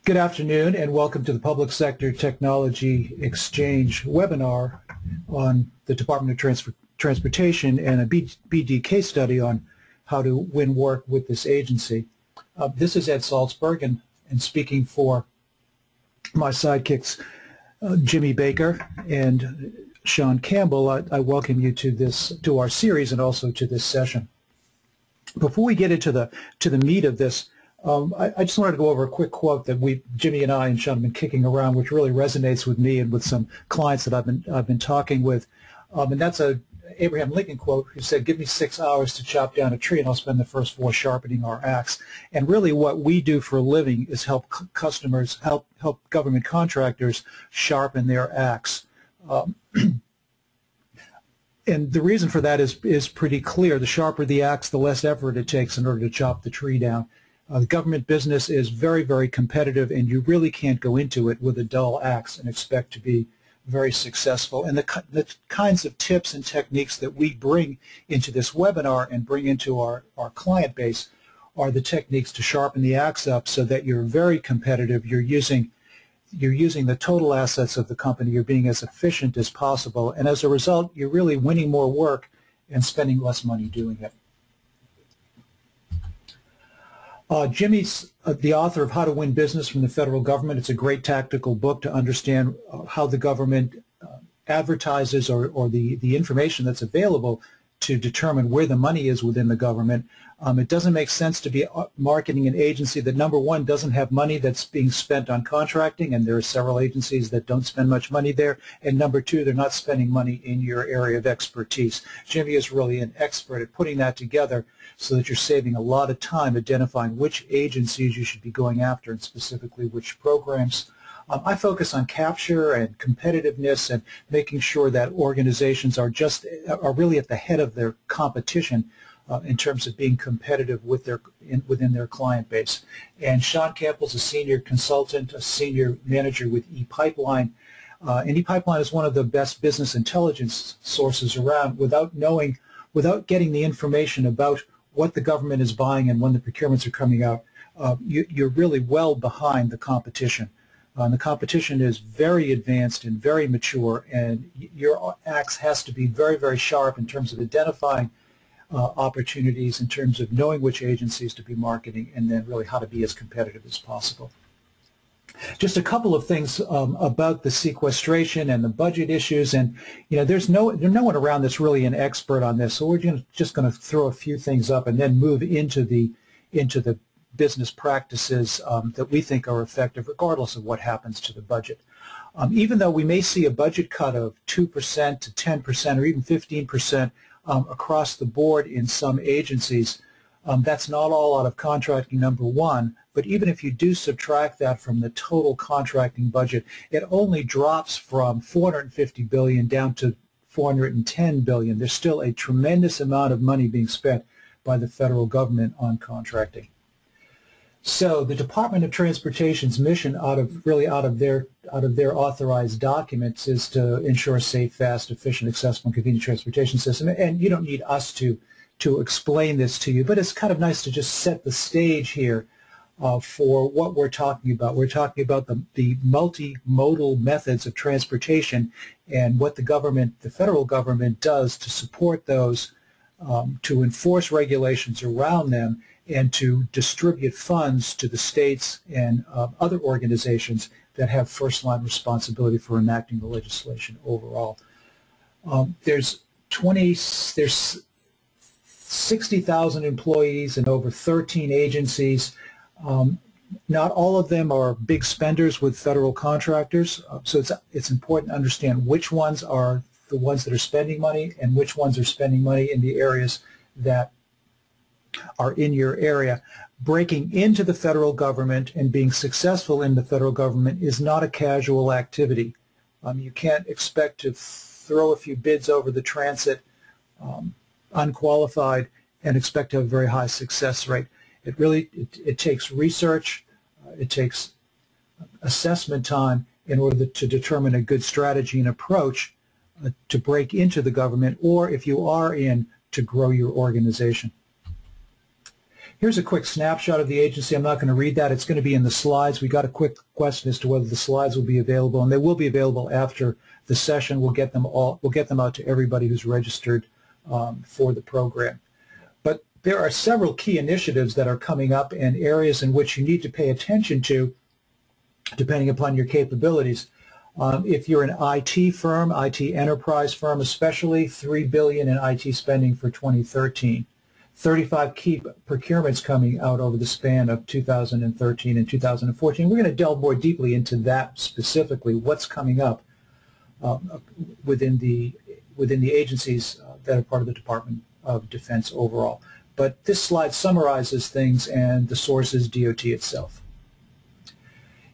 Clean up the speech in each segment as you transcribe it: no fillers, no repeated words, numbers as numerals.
Good afternoon and welcome to the Public Sector Technology Exchange webinar on the Department of Transportation and a BD case study on how to win work with this agency. This is Ed Salzberg, and speaking for my sidekicks Jimmy Baker and Sean Campbell, I welcome you to our series and also to this session. Before we get into the meat of this, I just wanted to go over a quick quote that Jimmy and I and Sean have been kicking around, which really resonates with me and with some clients that I've been talking with, and that's a Abraham Lincoln quote who said, "Give me 6 hours to chop down a tree, and I'll spend the first 4 sharpening our axe." And really, what we do for a living is help customers, help government contractors sharpen their axe. And the reason for that is pretty clear. The sharper the axe, the less effort it takes in order to chop the tree down. The government business is very, very competitive, and you really can't go into it with a dull axe and expect to be very successful. And the kinds of tips and techniques that we bring into this webinar and bring into our client base are the techniques to sharpen the axe up so that you're very competitive. You're using the total assets of the company. You're being as efficient as possible. And as a result, you're really winning more work and spending less money doing it. Jimmy's the author of How to Win Business from the Federal Government. It's a great tactical book to understand how the government advertises or the information that's available to determine where the money is within the government. It doesn't make sense to be marketing an agency that, number one, doesn't have money that's being spent on contracting, and there are several agencies that don't spend much money there, and number two, they're not spending money in your area of expertise. Jimmy is really an expert at putting that together so that you're saving a lot of time identifying which agencies you should be going after and specifically which programs. I focus on capture and competitiveness and making sure that organizations are really at the head of their competition in terms of being competitive within their client base. And Sean Campbell's a senior consultant, a senior manager with ePipeline. And ePipeline is one of the best business intelligence sources around. Without getting the information about what the government is buying and when the procurements are coming out, you're really well behind the competition. The competition is very advanced and very mature, and your axe has to be very, very sharp in terms of identifying opportunities, in terms of knowing which agencies to be marketing, and then really how to be as competitive as possible. Just a couple of things about the sequestration and the budget issues, and there's no one around that's really an expert on this, so we're just going to throw a few things up and then move into the business practices that we think are effective regardless of what happens to the budget. Even though we may see a budget cut of 2% to 10% or even 15% across the board in some agencies, that's not all out of contracting, number one, but even if you do subtract that from the total contracting budget, it only drops from $450 billion down to $410 billion. There's still a tremendous amount of money being spent by the federal government on contracting. So the Department of Transportation's mission out of their authorized documents is to ensure a safe, fast, efficient, accessible, and convenient transportation system. And you don't need us to explain this to you, but it's kind of nice to just set the stage here for what we're talking about. We're talking about the multimodal methods of transportation and what the federal government does to support those, to enforce regulations around them, and to distribute funds to the states and other organizations that have first-line responsibility for enacting the legislation overall. There's 60,000 employees in over 13 agencies. Not all of them are big spenders with federal contractors, so it's important to understand which ones are the ones that are spending money and which ones are spending money in the areas that are in your area. Breaking into the federal government and being successful in the federal government is not a casual activity. You can't expect to throw a few bids over the transit unqualified and expect to have a very high success rate. It takes research, it takes assessment time in order to determine a good strategy and approach to break into the government, or if you are in, to grow your organization. Here's a quick snapshot of the agency. I'm not going to read that. It's going to be in the slides. We got a quick question as to whether the slides will be available, and they will be available after the session. We'll get them out to everybody who's registered for the program. But there are several key initiatives that are coming up and areas in which you need to pay attention to, depending upon your capabilities. If you're an IT firm, IT enterprise firm especially, $3 billion in IT spending for 2013. 35 key procurements coming out over the span of 2013 and 2014. We're going to delve more deeply into that specifically, what's coming up within the agencies that are part of the Department of Defense overall. But this slide summarizes things and the source is DOT itself.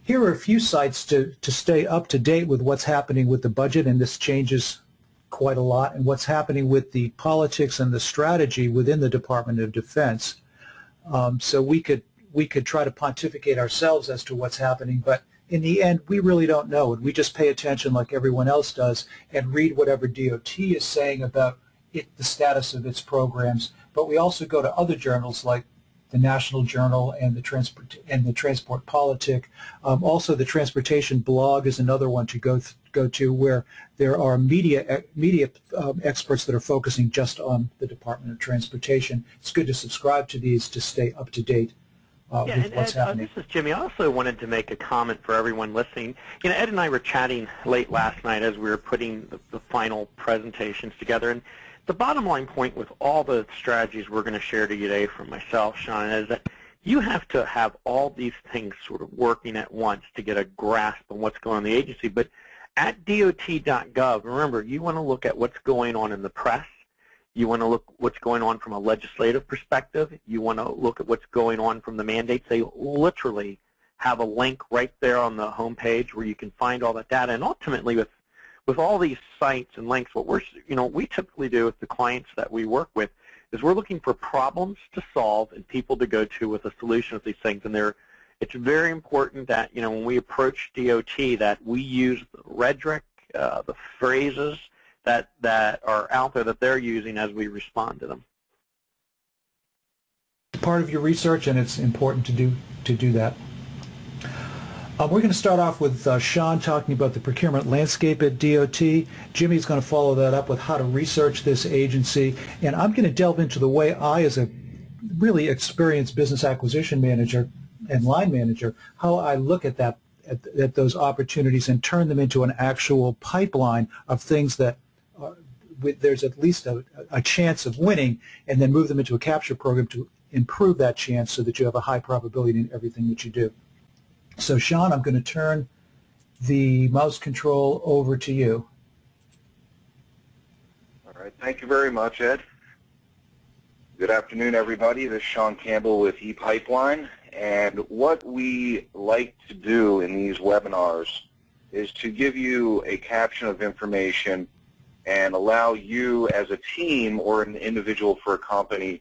Here are a few sites to stay up to date with what's happening with the budget, and this changes quite a lot, and what's happening with the politics and the strategy within the Department of Defense. So we could try to pontificate ourselves as to what's happening, but in the end, we really don't know, and we just pay attention like everyone else does and read whatever DOT is saying about the status of its programs. But we also go to other journals like the National Journal and the Transport Politic. Also, the Transportation Blog is another one to go to, where there are media experts that are focusing just on the Department of Transportation. It's good to subscribe to these to stay up to date with what's happening. This is Jimmy. I also wanted to make a comment for everyone listening. Ed and I were chatting late last night as we were putting the final presentations together, and the bottom line point with all the strategies we're going to share to you today from myself, Sean, is that you have to have all these things sort of working at once to get a grasp on what's going on in the agency. But at DOT.gov, remember, you want to look at what's going on in the press. You want to look what's going on from a legislative perspective. You want to look at what's going on from the mandates. They literally have a link right there on the home page where you can find all that data. And ultimately, with all these sites and links, what we typically do with the clients that we work with is we're looking for problems to solve and people to go to with a solution of these things. And it's very important that when we approach DOT that we use the rhetoric, the phrases that are out there that they're using as we respond to them. Part of your research, and it's important to do that. We're going to start off with Sean talking about the procurement landscape at DOT. Jimmy's going to follow that up with how to research this agency. And I'm going to delve into the way I, as a really experienced business acquisition manager and line manager, how I look at those opportunities and turn them into an actual pipeline of things that there's at least a chance of winning, and then move them into a capture program to improve that chance so that you have a high probability in everything that you do. So, Sean, I'm going to turn the mouse control over to you. All right. Thank you very much, Ed. Good afternoon, everybody. This is Sean Campbell with ePipeline. And what we like to do in these webinars is to give you a caption of information and allow you as a team or an individual for a company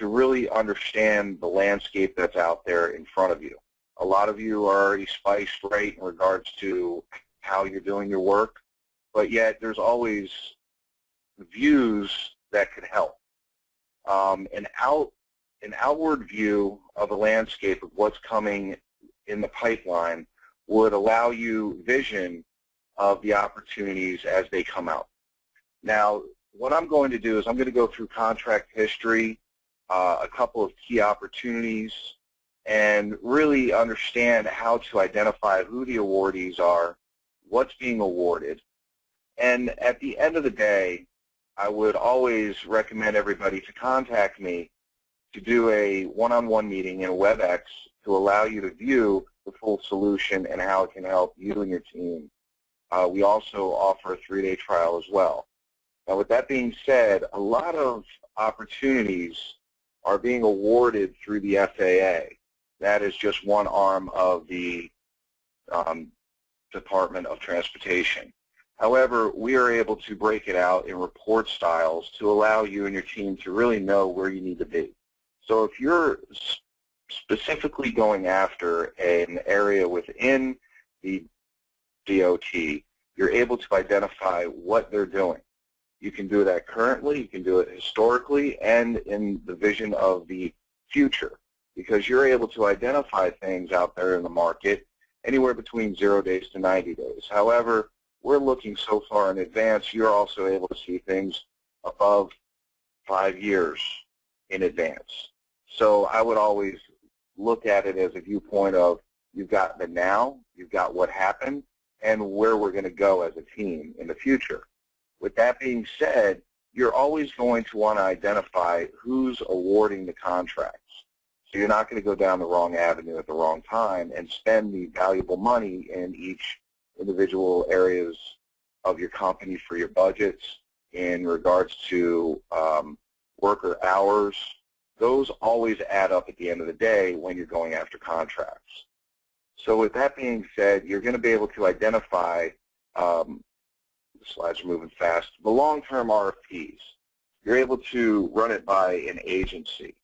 to really understand the landscape that's out there in front of you. A lot of you are already spiced right in regards to how you're doing your work, but yet there's always views that could help. An outward view of a landscape of what's coming in the pipeline would allow you vision of the opportunities as they come out. Now, what I'm going to do is I'm going to go through contract history, a couple of key opportunities, and really understand how to identify who the awardees are, what's being awarded. And at the end of the day, I would always recommend everybody to contact me to do a one-on-one meeting in a WebEx to allow you to view the full solution and how it can help you and your team. We also offer a 3-day trial as well. Now, with that being said, a lot of opportunities are being awarded through the FAA. That is just one arm of the Department of Transportation. However, we are able to break it out in report styles to allow you and your team to really know where you need to be. So if you're specifically going after an area within the DOT, you're able to identify what they're doing. You can do that currently, you can do it historically, and in the vision of the future. because you're able to identify things out there in the market anywhere between 0 days to 90 days. However, we're looking so far in advance, you're also able to see things above 5 years in advance. So I would always look at it as a viewpoint of you've got the now, you've got what happened, and where we're going to go as a team in the future. With that being said, you're always going to want to identify who's awarding the contracts. So you're not going to go down the wrong avenue at the wrong time and spend the valuable money in each individual areas of your company for your budgets in regards to worker hours. Those always add up at the end of the day when you're going after contracts. So with that being said, you're going to be able to identify, the slides are moving fast, the long-term RFPs. You're able to run it by an agency.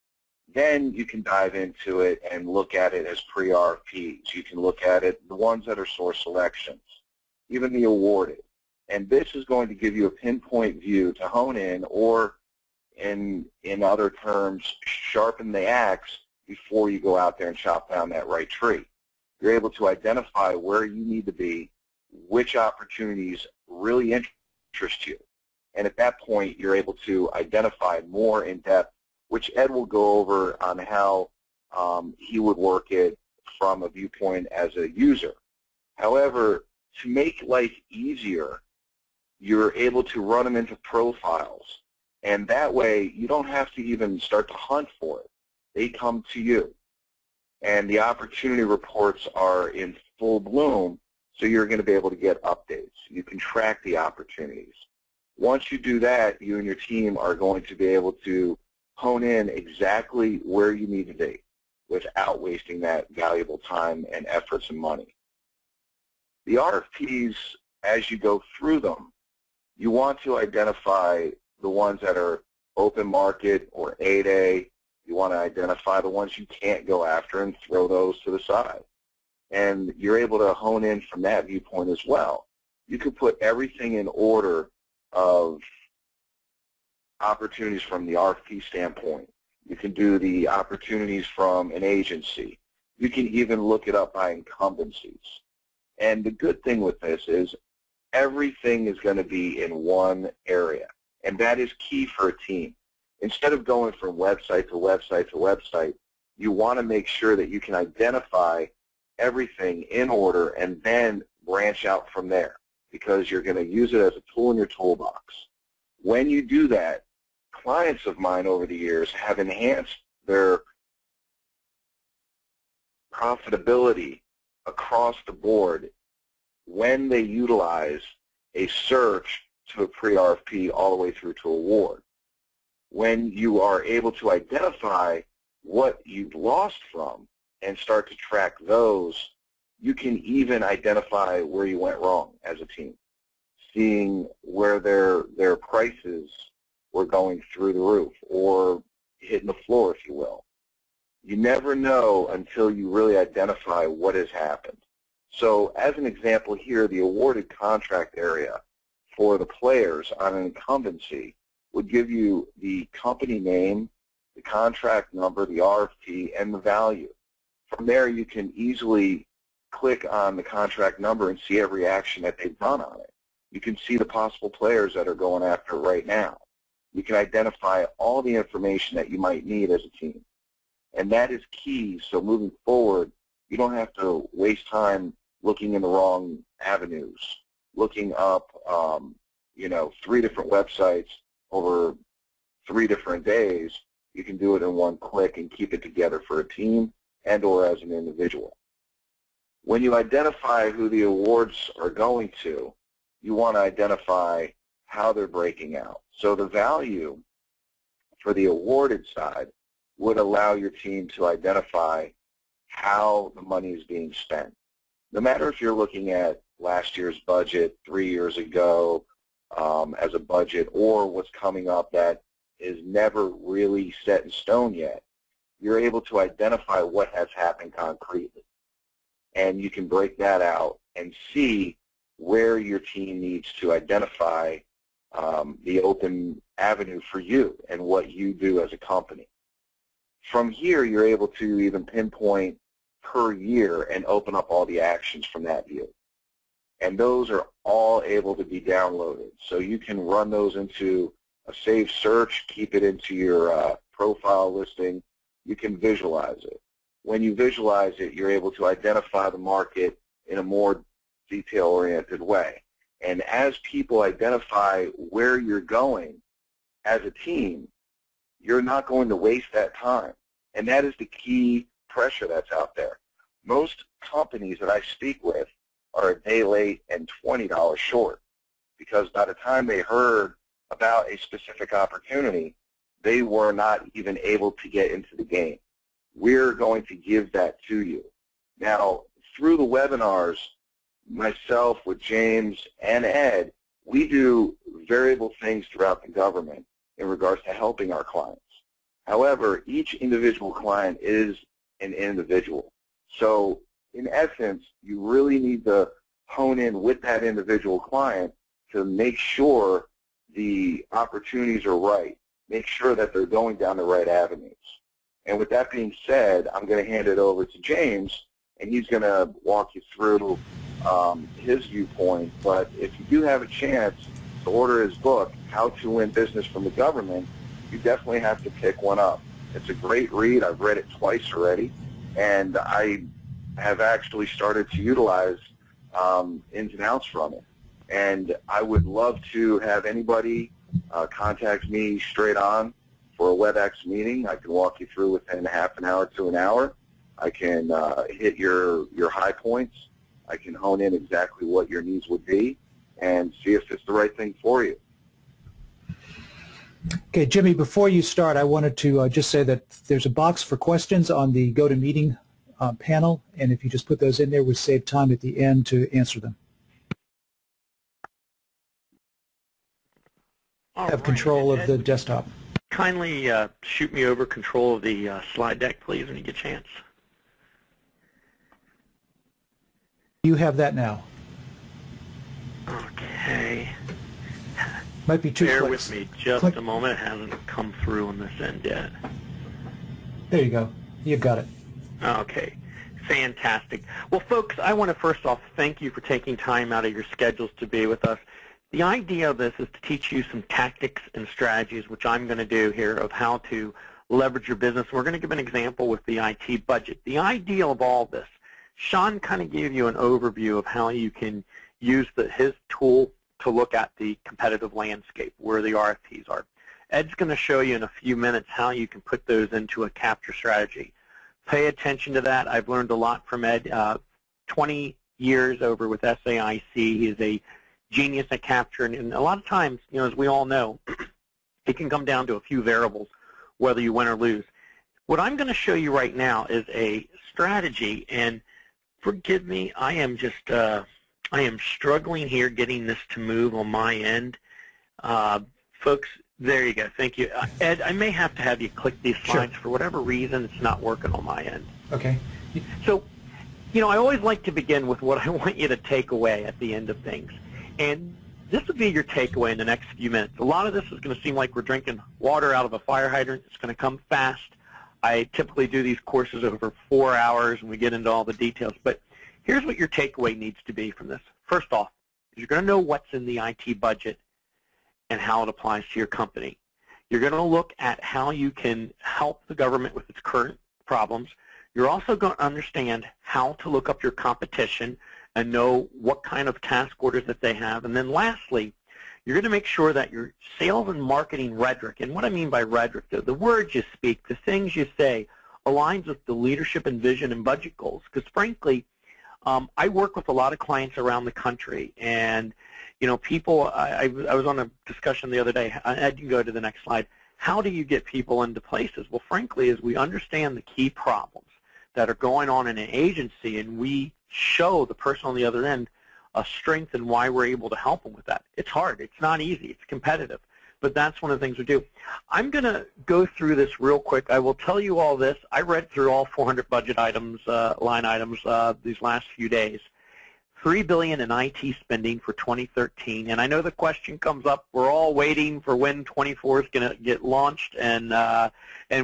Then you can dive into it and look at it as pre-RFPs. You can look at it, the ones that are source selections, even the awarded. And this is going to give you a pinpoint view to hone in, or in other terms, sharpen the axe before you go out there and chop down that right tree. You're able to identify where you need to be, which opportunities really interest you. And at that point, you're able to identify more in depth, which Ed will go over on how he would work it from a viewpoint as a user. However, to make life easier, you're able to run them into profiles. And that way, you don't have to even start to hunt for it. They come to you. And the opportunity reports are in full bloom, so you're going to be able to get updates. You can track the opportunities. Once you do that, you and your team are going to be able to hone in exactly where you need to be without wasting that valuable time and efforts and money. The RFPs, as you go through them, you want to identify the ones that are open market or 8A. You want to identify the ones you can't go after and throw those to the side. And you're able to hone in from that viewpoint as well. You could put everything in order of opportunities from the RFP standpoint. You can do the opportunities from an agency. You can even look it up by incumbencies. And the good thing with this is everything is going to be in one area. And that is key for a team. Instead of going from website to website to website, you want to make sure that you can identify everything in order and then branch out from there, because you're going to use it as a tool in your toolbox. When you do that, clients of mine over the years have enhanced their profitability across the board when they utilize a search to a pre-RFP all the way through to award. When you are able to identify what you've lost from and start to track those, you can even identify where you went wrong as a team, seeing where their prices were going through the roof or hitting the floor, if you will. You never know until you really identify what has happened. So as an example here, the awarded contract area for the players on an incumbency would give you the company name, the contract number, the RFP, and the value. From there, you can easily click on the contract number and see every action that they've done on it. You can see the possible players that are going after it right now. You can identify all the information that you might need as a team. And that is key, so moving forward, you don't have to waste time looking in the wrong avenues, looking up, 3 different websites over 3 different days. You can do it in one click and keep it together for a team and or as an individual. When you identify who the awards are going to, you want to identify how they're breaking out. So the value for the awarded side would allow your team to identify how the money is being spent. No matter if you're looking at last year's budget, 3 years ago as a budget, or what's coming up that is never really set in stone yet, you're able to identify what has happened concretely. And you can break that out and see where your team needs to identify the open avenue for you and what you do as a company. From here, you're able to even pinpoint per year and open up all the actions from that view. And those are all able to be downloaded. So you can run those into a saved search, keep it into your profile listing. You can visualize it. When you visualize it, you're able to identify the market in a more detail-oriented way. And as people identify where you're going as a team, you're not going to waste that time. And that is the key pressure that's out there. Most companies that I speak with are a day late and $20 short, because by the time they heard about a specific opportunity, they were not even able to get into the game. We're going to give that to you. Now, through the webinars, myself with James and Ed, we do variable things throughout the government in regards to helping our clients. However, each individual client is an individual. So in essence, you really need to hone in with that individual client to make sure the opportunities are right, make sure that they're going down the right avenues. And with that being said, I'm going to hand it over to James, and he's going to walk you through his viewpoint. But if you do have a chance to order his book, How to Win Business from the Government, you definitely have to pick one up. It's a great read. I've read it twice already, and I have actually started to utilize ins and outs from it. And I would love to have anybody contact me straight on for a WebEx meeting. I can walk you through within half an hour to an hour. I can hit your high points. I can hone in exactly what your needs would be and see if it's the right thing for you. Okay, Jimmy, before you start, I wanted to just say that there's a box for questions on the GoToMeeting panel, and if you just put those in there, we'll save time at the end to answer them. Have control of the desktop. Kindly shoot me over control of the slide deck, please, when you get a chance. You have that now. Okay. Might be two Bear clicks. with me just Click. a moment. It hasn't come through on this end yet. There you go. You've got it. Okay. Fantastic. Well, folks, I want to first off thank you for taking time out of your schedules to be with us. The idea of this is to teach you some tactics and strategies, which I'm going to do here, of how to leverage your business. We're going to give an example with the IT budget. The idea of all this, Sean kind of gave you an overview of how you can use his tool to look at the competitive landscape, where the RFPs are. Ed's going to show you in a few minutes how you can put those into a capture strategy. Pay attention to that. I've learned a lot from Ed. 20 years over with SAIC. He is a genius at capturing, and a lot of times, you know, as we all know, it can come down to a few variables, whether you win or lose. What I'm going to show you right now is a strategy, and forgive me, I am struggling here getting this to move on my end. Folks, there you go. Thank you. Ed, I may have to have you click these slides. Sure. For whatever reason, it's not working on my end. Okay. So, you know, I always like to begin with what I want you to take away at the end of things. And this will be your takeaway in the next few minutes. A lot of this is going to seem like we're drinking water out of a fire hydrant. It's going to come fast. I typically do these courses over 4 hours, and we get into all the details. But here's what your takeaway needs to be from this. First off, you're going to know what's in the IT budget and how it applies to your company. You're going to look at how you can help the government with its current problems. You're also going to understand how to look up your competition and know what kind of task orders that they have. And then lastly, you're going to make sure that your sales and marketing rhetoric, and what I mean by rhetoric, the words you speak, the things you say, aligns with the leadership and vision and budget goals. Because frankly, I work with a lot of clients around the country, and you know, people, I was on a discussion the other day. Ed, you can go to the next slide. How do you get people into places? Well, frankly, as we understand the key problems that are going on in an agency, and we show the person on the other end a strength and why we're able to help them with that. It's hard. It's not easy. It's competitive. But that's one of the things we do. I'm going to go through this real quick. I will tell you all this. I read through all 400 budget items, line items, these last few days. $3 billion in IT spending for 2013, and I know the question comes up. We're all waiting for when 24 is going to get launched and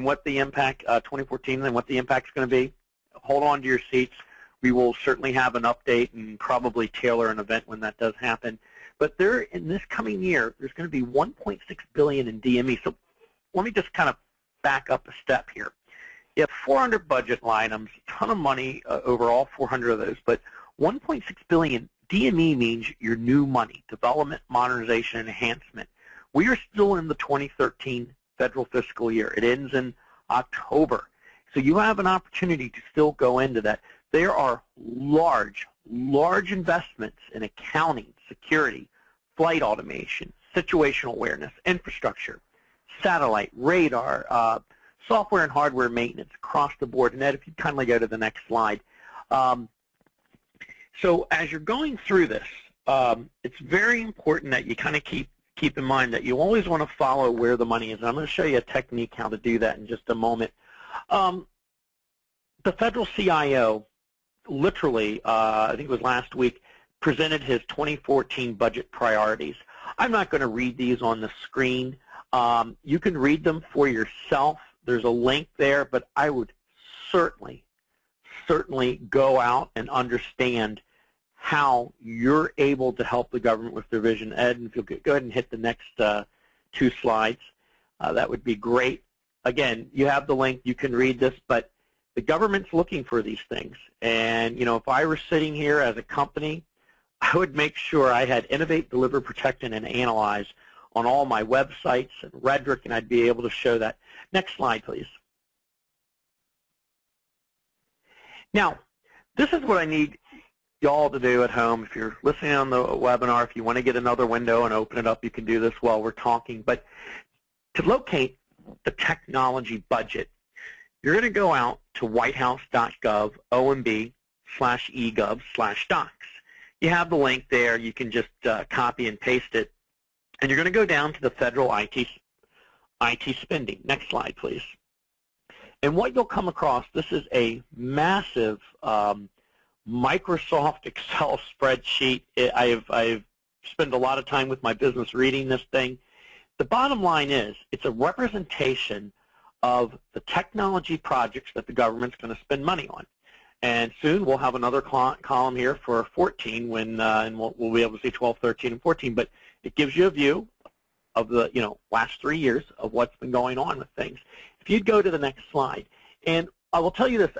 what the impact 2014 and what the impact is going to be. Hold on to your seats. We will certainly have an update and probably tailor an event when that does happen. But there, in this coming year, there's going to be $1.6 billion in DME. So let me just kind of back up a step here. You have 400 budget line items, a ton of money, over all 400 of those, but 1.6 billion DME means your new money, development, modernization, and enhancement. We are still in the 2013 federal fiscal year. It ends in October. So you have an opportunity to still go into that. There are large investments in accounting, security, flight automation, situational awareness, infrastructure, satellite, radar, software and hardware maintenance across the board. And Ed, if you kindly go to the next slide. So as you're going through this, it's very important that you kind of keep in mind that you always want to follow where the money is. And I'm going to show you a technique how to do that in just a moment. The federal CIO literally, I think it was last week, presented his 2014 budget priorities. I'm not going to read these on the screen. You can read them for yourself. There's a link there, but I would certainly go out and understand how you're able to help the government with their vision. Ed, and if you'll go ahead and hit the next 2 slides, that would be great. Again, you have the link. You can read this, but the government's looking for these things. And, you know, if I were sitting here as a company, I would make sure I had innovate, deliver, protect, and analyze on all my websites and rhetoric, and I'd be able to show that. Next slide, please. Now, this is what I need y'all to do at home. If you're listening on the webinar, if you want to get another window and open it up, you can do this while we're talking. But to locate the technology budget, you're going to go out to whitehouse.gov, OMB/eGov/docs. You have the link there. You can just copy and paste it. And you're going to go down to the federal IT spending. Next slide, please. And what you'll come across, this is a massive Microsoft Excel spreadsheet. I've spent a lot of time with my business reading this thing. The bottom line is it's a representation of the technology projects that the government's going to spend money on. And soon we'll have another column here for 14 when and we'll be able to see 12, 13, and 14. But it gives you a view of the last 3 years of what's been going on with things. If you'd go to the next slide, and I will tell you this: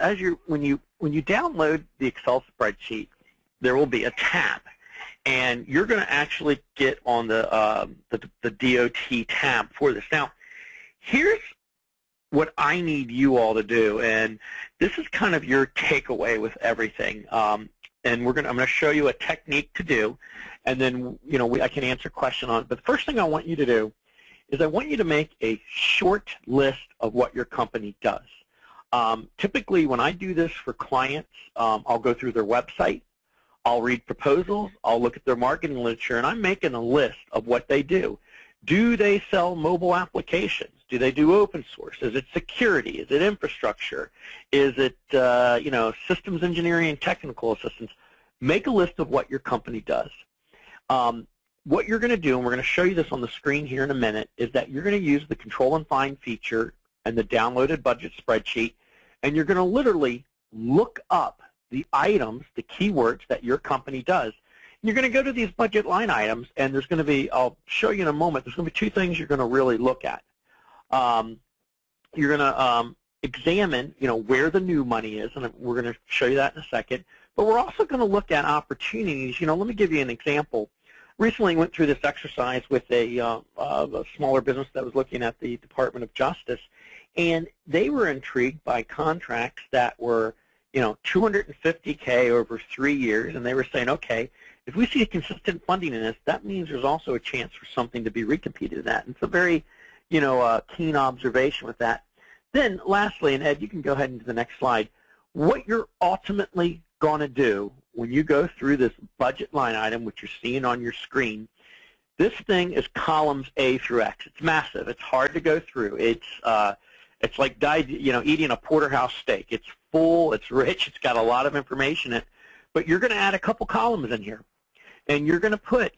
when you download the Excel spreadsheet, there will be a tab, and you're going to actually get on the DOT tab for this. Now, here's what I need you all to do, and this is kind of your takeaway with everything. And I'm going to show you a technique to do, and then I can answer a question on it. But the first thing I want you to do is I want you to make a short list of what your company does. Typically, when I do this for clients, I'll go through their website, I'll read proposals, I'll look at their marketing literature, and I'm making a list of what they do. Do they sell mobile applications? Do they do open source? Is it security? Is it infrastructure? Is it systems engineering and technical assistance? Make a list of what your company does. What you're going to do, and we're going to show you this on the screen here in a minute, is that you're going to use the Control and Find feature and the downloaded budget spreadsheet, and you're going to literally look up the items, the keywords that your company does. And you're going to go to these budget line items, and there's going to be, I'll show you in a moment, there's going to be 2 things you're going to really look at. You're going to examine, where the new money is, and we're going to show you that in a second. But we're also going to look at opportunities. Let me give you an example. Recently went through this exercise with a smaller business that was looking at the Department of Justice, and they were intrigued by contracts that were, $250K over 3 years, and they were saying, okay, if we see a consistent funding in this, that means there's also a chance for something to be recompeted in that. And it's a very, keen observation with that. Then lastly, and Ed, you can go ahead into the next slide, what you're ultimately going to do when you go through this budget line item, which you're seeing on your screen, this thing is columns A through X. It's massive. It's hard to go through. It's like eating a porterhouse steak. It's full. It's rich. It's got a lot of information in it. but you're going to add a couple columns in here. And you're going to put,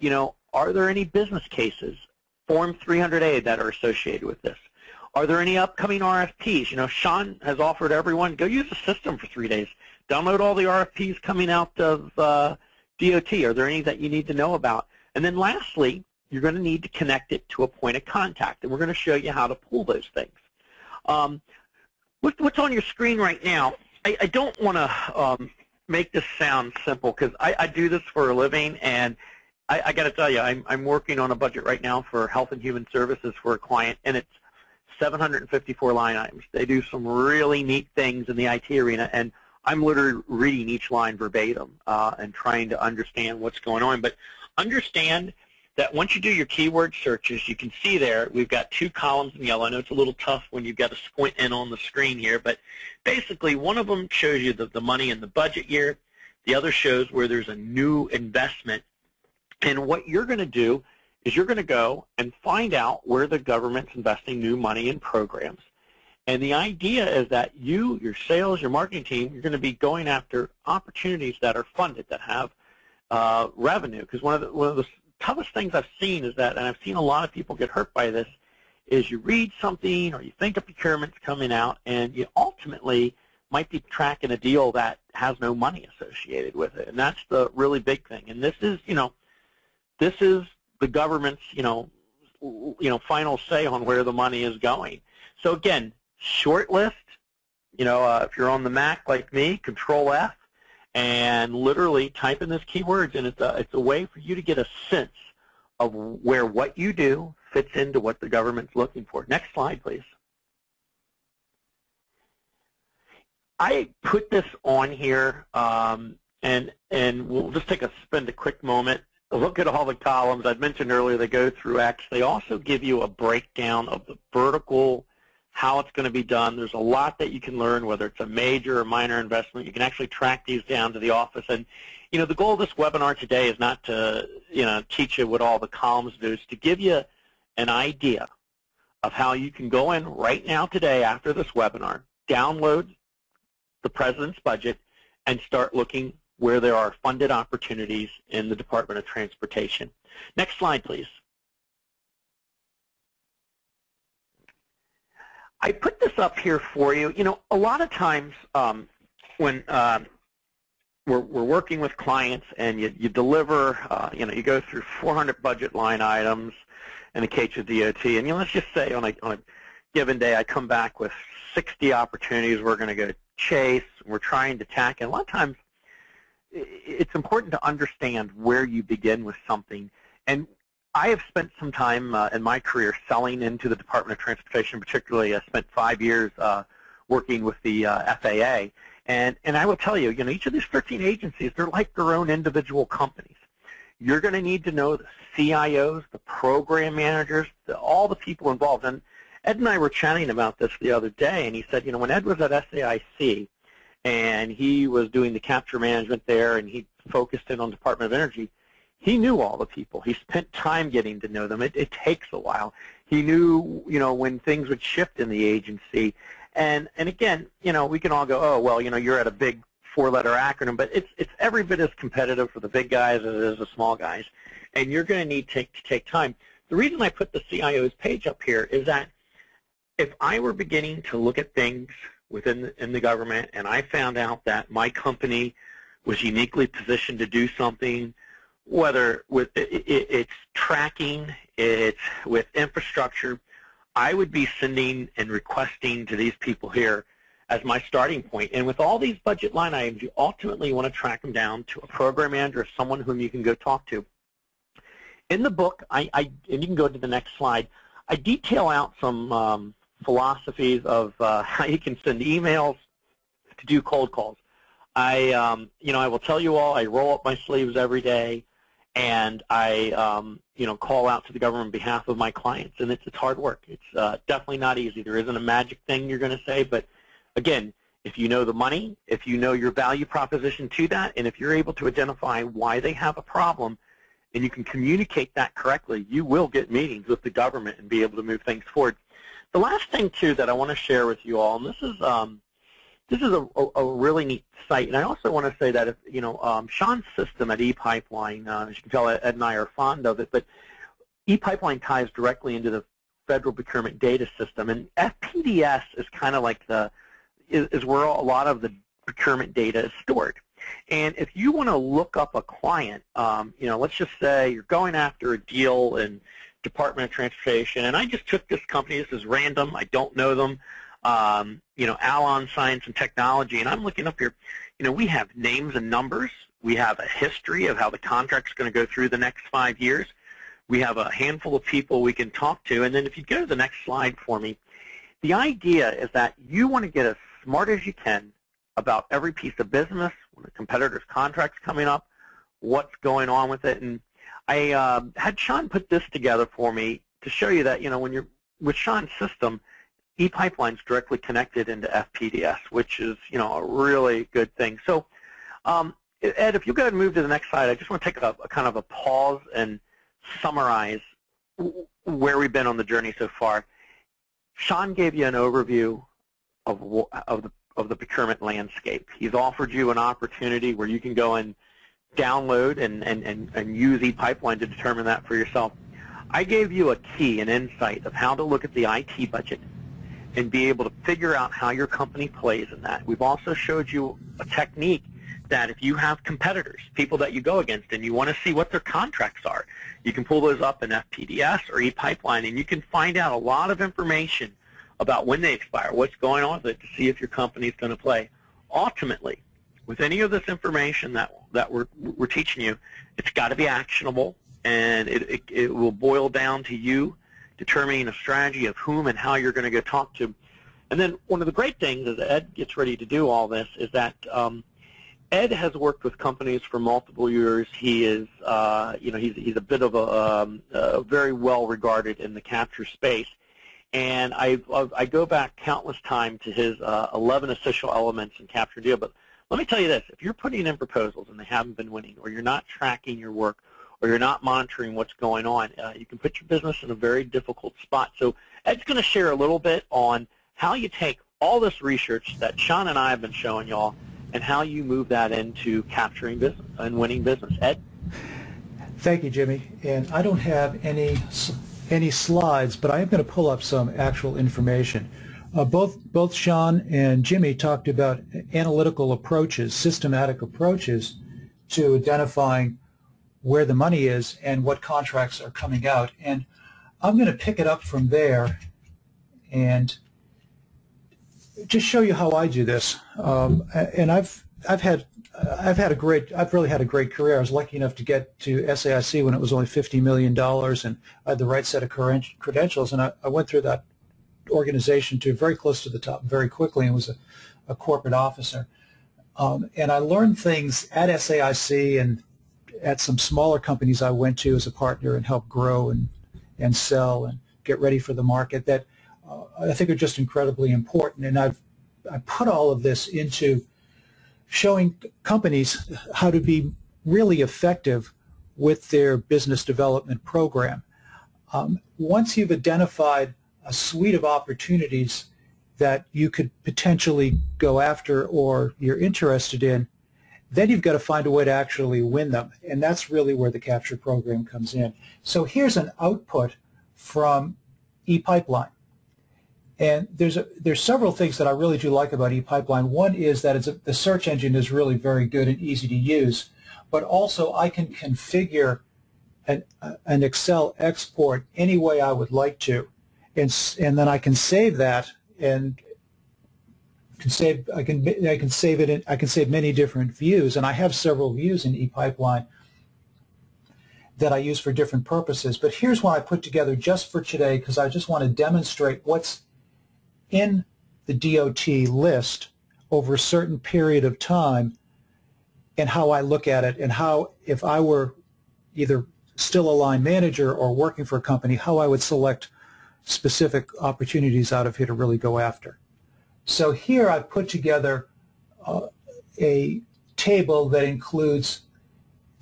are there any business cases, Form 300A, that are associated with this? Are there any upcoming RFPs? Sean has offered everyone, go use the system for 3 days. Download all the RFPs coming out of DOT. Are there any that you need to know about? And then lastly, you're going to need to connect it to a point of contact. And we're going to show you how to pull those things. What's on your screen right now, I don't want to make this sound simple because I do this for a living, and I got to tell you, I'm working on a budget right now for Health and Human Services for a client, and it's 754 line items. They do some really neat things in the IT arena, and I'm literally reading each line verbatim and trying to understand what's going on. But understand that once you do your keyword searches, you can see there we've got 2 columns in yellow. I know it's a little tough when you've got to squint in on the screen here, but basically one of them shows you the money in the budget year. The other shows where there's a new investment. And what you're going to do is you're going to go and find out where the government's investing new money in programs. And the idea is that you, your sales, your marketing team, you're going to be going after opportunities that are funded, that have revenue. Because one of the toughest things I've seen is that, and I've seen a lot of people get hurt by this, is you read something or you think a procurement's coming out and you ultimately might be tracking a deal that has no money associated with it. And that's the really big thing. And this is, this is the government's, final say on where the money is going. So again, short list, if you're on the Mac like me, Control F, and literally type in these keywords, and it's a way for you to get a sense of where what you do fits into what the government's looking for. Next slide, please. I put this on here, and we'll just spend a quick moment. Look at all the columns. I mentioned earlier they go through X. They also give you a breakdown of the vertical, how it's going to be done. There's a lot that you can learn, whether it's a major or minor investment. You can actually track these down to the office. And, the goal of this webinar today is not to, teach you what all the columns do. It's to give you an idea of how you can go in right now today after this webinar, download the President's budget, and start looking where there are funded opportunities in the Department of Transportation. Next slide, please. I put this up here for you. A lot of times when we're working with clients and you deliver, you go through 400 budget line items in the case of DOT, and let's just say on a given day I come back with 60 opportunities we're going to go chase, we're trying to tack, and a lot of times it's important to understand where you begin with something. And I have spent some time in my career selling into the Department of Transportation. Particularly, I spent 5 years working with the FAA. And I will tell you, each of these 13 agencies, they're like their own individual companies. You're going to need to know the CIOs, the program managers, all the people involved. And Ed and I were chatting about this the other day, and he said, when Ed was at SAIC, and he was doing the capture management there, and he focused in on Department of Energy, he knew all the people. He spent time getting to know them. It takes a while. He knew, when things would shift in the agency. And again, we can all go, oh, well, you're at a big 4-letter acronym, but it's every bit as competitive for the big guys as it is the small guys. And you're going to need to take time. The reason I put the CIO's page up here is that if I were beginning to look at things in the government, and I found out that my company was uniquely positioned to do something, whether with it's tracking, it's with infrastructure, I would be sending and requesting to these people here as my starting point. And with all these budget line items, you ultimately want to track them down to a program manager or someone whom you can go talk to. In the book, and you can go to the next slide, I detail out some philosophies of how you can send emails to do cold calls. I will tell you all, I roll up my sleeves every day, and I, call out to the government on behalf of my clients, and it's hard work. It's definitely not easy. There isn't a magic thing you're going to say, but again, if you know the money, if you know your value proposition to that, and if you're able to identify why they have a problem, and you can communicate that correctly, you will get meetings with the government and be able to move things forward. The last thing, too, that I want to share with you all, and this is this is a really neat site. And I also want to say that if, Sean's system at ePipeline, as you can tell, Ed and I are fond of it, but ePipeline ties directly into the federal procurement data system, and FPDS is kind of like is where a lot of the procurement data is stored. And if you want to look up a client, let's just say you're going after a deal in Department of Transportation, and I just took this company. This is random. I don't know them. Alon Science and Technology, and I'm looking up here. We have names and numbers. We have a history of how the contract's going to go through the next 5 years. We have a handful of people we can talk to, and then if you go to the next slide for me, the idea is that you want to get as smart as you can about every piece of business, when the competitor's contract's coming up, what's going on with it. And I had Sean put this together for me to show you that, when you're with Sean's system, ePipeline's directly connected into FPDS, which is, a really good thing. So, Ed, if you go ahead and move to the next slide, I just want to take a kind of a pause and summarize where we've been on the journey so far. Sean gave you an overview of the procurement landscape. He's offered you an opportunity where you can go and download and use ePipeline to determine that for yourself. I gave you a key, an insight of how to look at the IT budget and be able to figure out how your company plays in that. We've also showed you a technique that if you have competitors, people that you go against, and you want to see what their contracts are, you can pull those up in FPDS or ePipeline, and you can find out a lot of information about when they expire, what's going on with it, to see if your company is going to play. Ultimately, with any of this information that we're teaching you, it's got to be actionable, and it will boil down to you determining a strategy of whom and how you're going to go talk to. And then one of the great things as Ed gets ready to do all this is that Ed has worked with companies for multiple years. He is, he's a bit of a very well regarded in the capture space. And I go back countless times to his 11 essential elements in capture deal. But let me tell you this: if you're putting in proposals and they haven't been winning, or you're not tracking your work, or you're not monitoring what's going on, you can put your business in a very difficult spot. So Ed's going to share a little bit on how you take all this research that Sean and I have been showing y'all, and how you move that into capturing business and winning business. Ed? Thank you, Jimmy. And I don't have any slides, but I am going to pull up some actual information. Both Sean and Jimmy talked about analytical approaches, systematic approaches to identifying where the money is and what contracts are coming out. And I'm going to pick it up from there and just show you how I do this. And I've really had a great career. I was lucky enough to get to SAIC when it was only $50 million, and I had the right set of credentials, and I went through that organization to very close to the top very quickly, and was a corporate officer. And I learned things at SAIC and at some smaller companies I went to as a partner and helped grow and sell and get ready for the market that I think are just incredibly important. And I put all of this into showing companies how to be really effective with their business development program. Once you've identified a suite of opportunities that you could potentially go after or you're interested in, then you've got to find a way to actually win them, and that's really where the capture program comes in. So here's an output from ePipeline. And there's several things that I really do like about ePipeline. One is that the search engine is really very good and easy to use, but also I can configure an Excel export any way I would like to, and then I can save that and I can save many different views, and I have several views in ePipeline that I use for different purposes. But here's one I put together just for today because I just want to demonstrate what's in the DOT list over a certain period of time and how I look at it, and how, if I were either still a line manager or working for a company, how I would select specific opportunities out of here to really go after. So here I put together a table that includes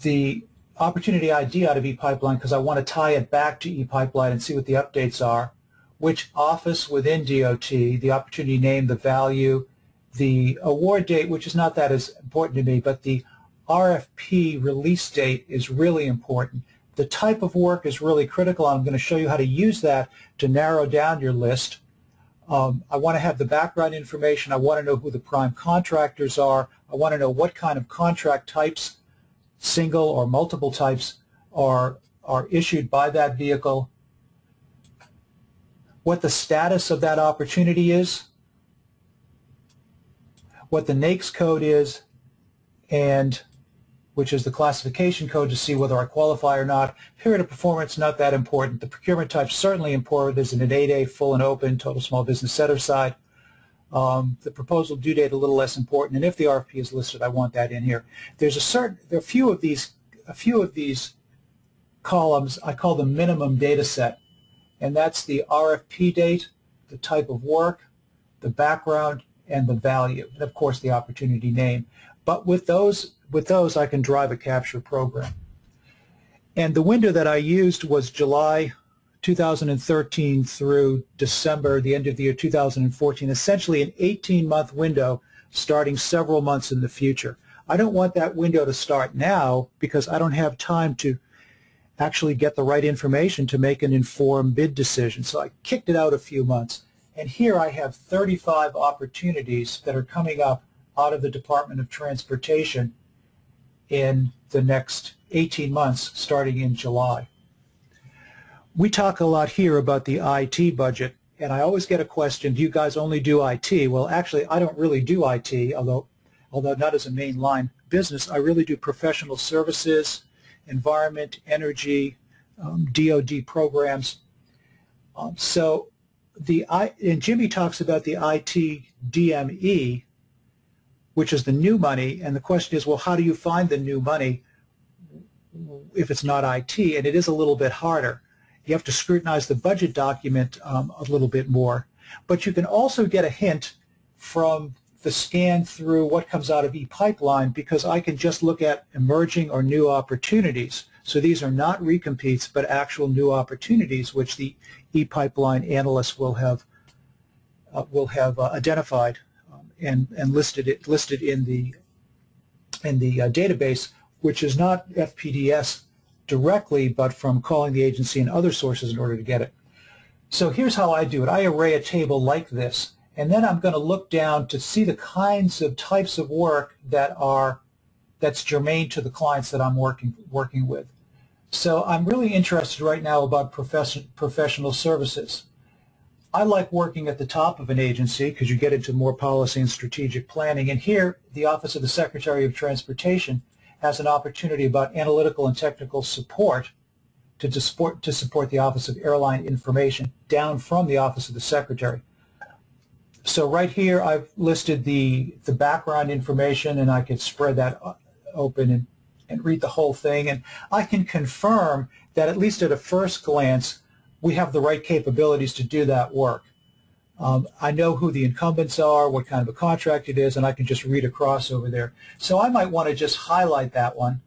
the opportunity ID out of ePipeline because I want to tie it back to ePipeline and see what the updates are, which office within DOT, the opportunity name, the value, The award date, which is not that as important to me, but the RFP release date is really important. The type of work is really critical. I'm going to show you how to use that to narrow down your list. I want to have the background information. I want to know who the prime contractors are. I want to know what kind of contract types, single or multiple types, are issued by that vehicle, what the status of that opportunity is, what the NAICS code is, and which is the classification code to see whether I qualify or not. Period of performance, not that important. The procurement type, certainly important. There's an 8A, full and open, total small business setter side. The proposal due date, a little less important. And if the RFP is listed, I want that in here. There are a few of these columns, I call them minimum data set. And that's the RFP date, the type of work, the background, and the value, and of course the opportunity name. But with those I can drive a capture program. And the window that I used was July 2013 through December, the end of the year 2014, essentially an 18-month window starting several months in the future. I don't want that window to start now because I don't have time to actually get the right information to make an informed bid decision. So I kicked it out a few months. And here I have 35 opportunities that are coming up out of the Department of Transportation in the next 18 months starting in July. We talk a lot here about the IT budget, and I always get a question, do you guys only do IT? Well, actually, I don't really do IT, although not as a mainline business. I really do professional services, environment, energy, DoD programs. And Jimmy talks about the IT DME, which is the new money, and the question is, well, how do you find the new money if it's not IT? And it is a little bit harder. You have to scrutinize the budget document a little bit more. But you can also get a hint from the scan through what comes out of ePipeline, because I can just look at emerging or new opportunities. So these are not recompetes, but actual new opportunities, which the ePipeline analysts will have identified and listed in the database, which is not FPDS directly, but from calling the agency and other sources in order to get it. So here's how I do it. I array a table like this, and then I'm going to look down to see the kinds of types of work that's germane to the clients that I'm working with. So I'm really interested right now about professional services. I like working at the top of an agency because you get into more policy and strategic planning. And here, the Office of the Secretary of Transportation has an opportunity about analytical and technical support to support the Office of Airline Information down from the Office of the Secretary. So right here, I've listed the background information, and I can spread that open and read the whole thing. And I can confirm that, at least at a first glance, we have the right capabilities to do that work. I know who the incumbents are, what kind of a contract it is, and I can just read across over there. So I might want to just highlight that one.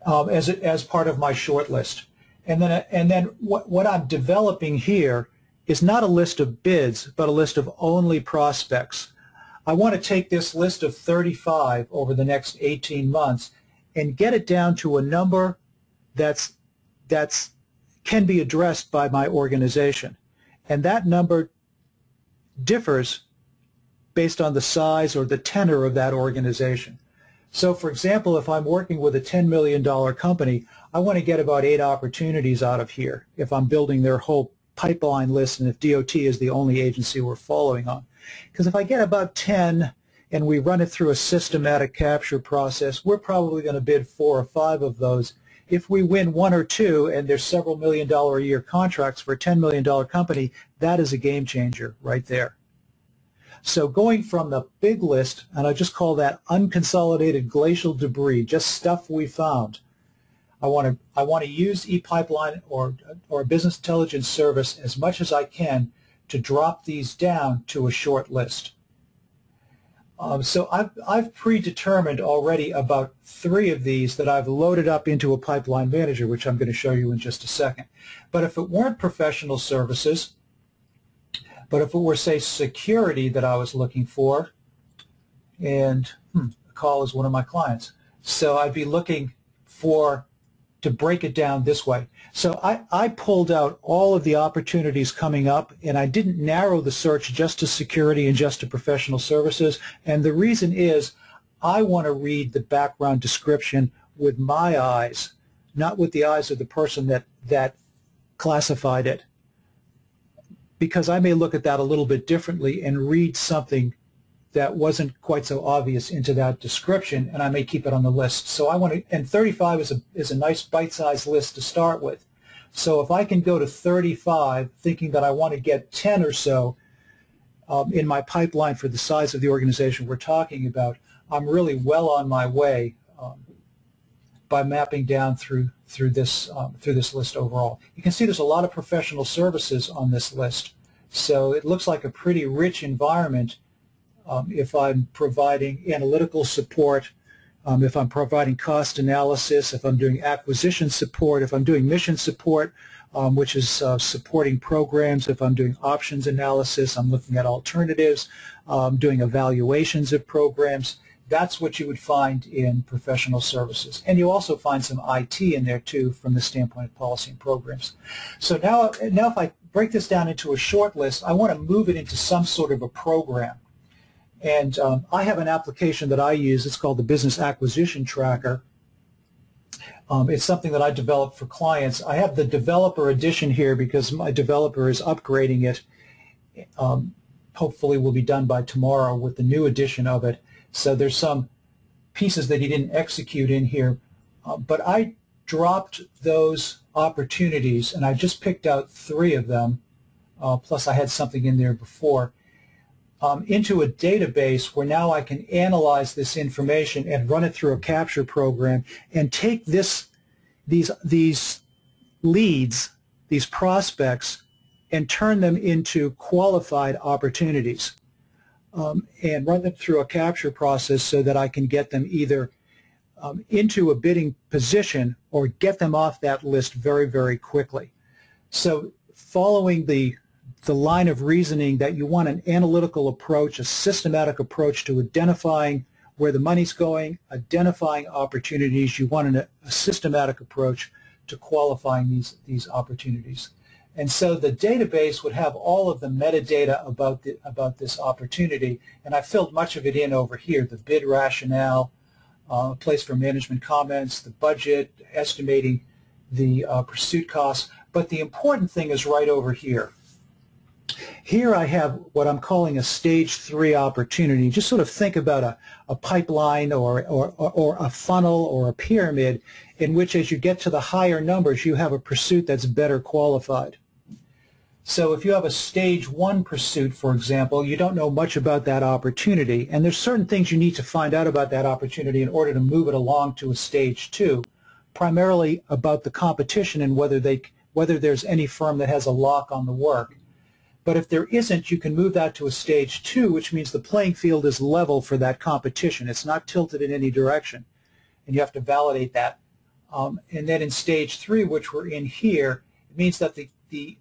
As part of my short list. And then what I'm developing here is not a list of bids, but a list of only prospects. I want to take this list of 35 over the next 18 months and get it down to a number that's can be addressed by my organization. And that number differs based on the size or the tenor of that organization. So, for example, if I'm working with a $10 million company, I want to get about 8 opportunities out of here if I'm building their whole pipeline list and if DOT is the only agency we're following on. Because if I get about 10 and we run it through a systematic capture process, we're probably going to bid 4 or 5 of those. If we win 1 or 2 and there's several $1 million a year contracts for a $10 million company, that is a game changer right there. So going from the big list, and I just call that unconsolidated glacial debris, just stuff we found. I want to use ePipeline or a business intelligence service as much as I can to drop these down to a short list. So I've predetermined already about 3 of these that I've loaded up into a pipeline manager, which I'm going to show you in just a second. But if it weren't professional services, But if it were, say, security that I was looking for, and a call is one of my clients, so I'd be looking to break it down this way. So I pulled out all of the opportunities coming up, and I didn't narrow the search just to security and just to professional services. And the reason is I want to read the background description with my eyes, not with the eyes of the person that classified it, because I may look at that a little bit differently and read something that wasn't quite so obvious into that description, and I may keep it on the list. So I want to, and 35 is a nice bite-sized list to start with. So if I can go to 35, thinking that I want to get 10 or so in my pipeline for the size of the organization we're talking about, I'm really well on my way by mapping down through this list overall. You can see there's a lot of professional services on this list, so it looks like a pretty rich environment. If I'm providing analytical support, if I'm providing cost analysis, if I'm doing acquisition support, if I'm doing mission support, which is supporting programs, if I'm doing options analysis, I'm looking at alternatives, doing evaluations of programs. That's what you would find in professional services. And you also find some IT in there too from the standpoint of policy and programs. So now if I break this down into a short list, I want to move it into some sort of a program. And I have an application that I use. It's called the Business Acquisition Tracker. It's something that I developed for clients. I have the developer edition here because my developer is upgrading it. Hopefully will be done by tomorrow with the new edition of it. So there's some pieces that he didn't execute in here. But I dropped those opportunities, and I just picked out 3 of them, plus I had something in there before, into a database where now I can analyze this information and run it through a capture program and take these leads, these prospects, and turn them into qualified opportunities and run them through a capture process so that I can get them either into a bidding position or get them off that list very, very quickly. So following the line of reasoning that you want an analytical approach, a systematic approach to identifying where the money's going, identifying opportunities. You want a systematic approach to qualifying these opportunities. And so the database would have all of the metadata about this opportunity, and I filled much of it in over here, the bid rationale, a place for management comments, the budget, estimating the pursuit costs. But the important thing is right over here. Here I have what I'm calling a stage 3 opportunity. Just sort of think about a pipeline or a funnel or a pyramid in which as you get to the higher numbers you have a pursuit that's better qualified. So if you have a stage 1 pursuit, for example, you don't know much about that opportunity, and there's certain things you need to find out about that opportunity in order to move it along to a stage 2, primarily about the competition and whether there's any firm that has a lock on the work. But if there isn't, you can move that to a stage 2, which means the playing field is level for that competition. It's not tilted in any direction, and you have to validate that. And then in stage 3, which we're in here, it means that the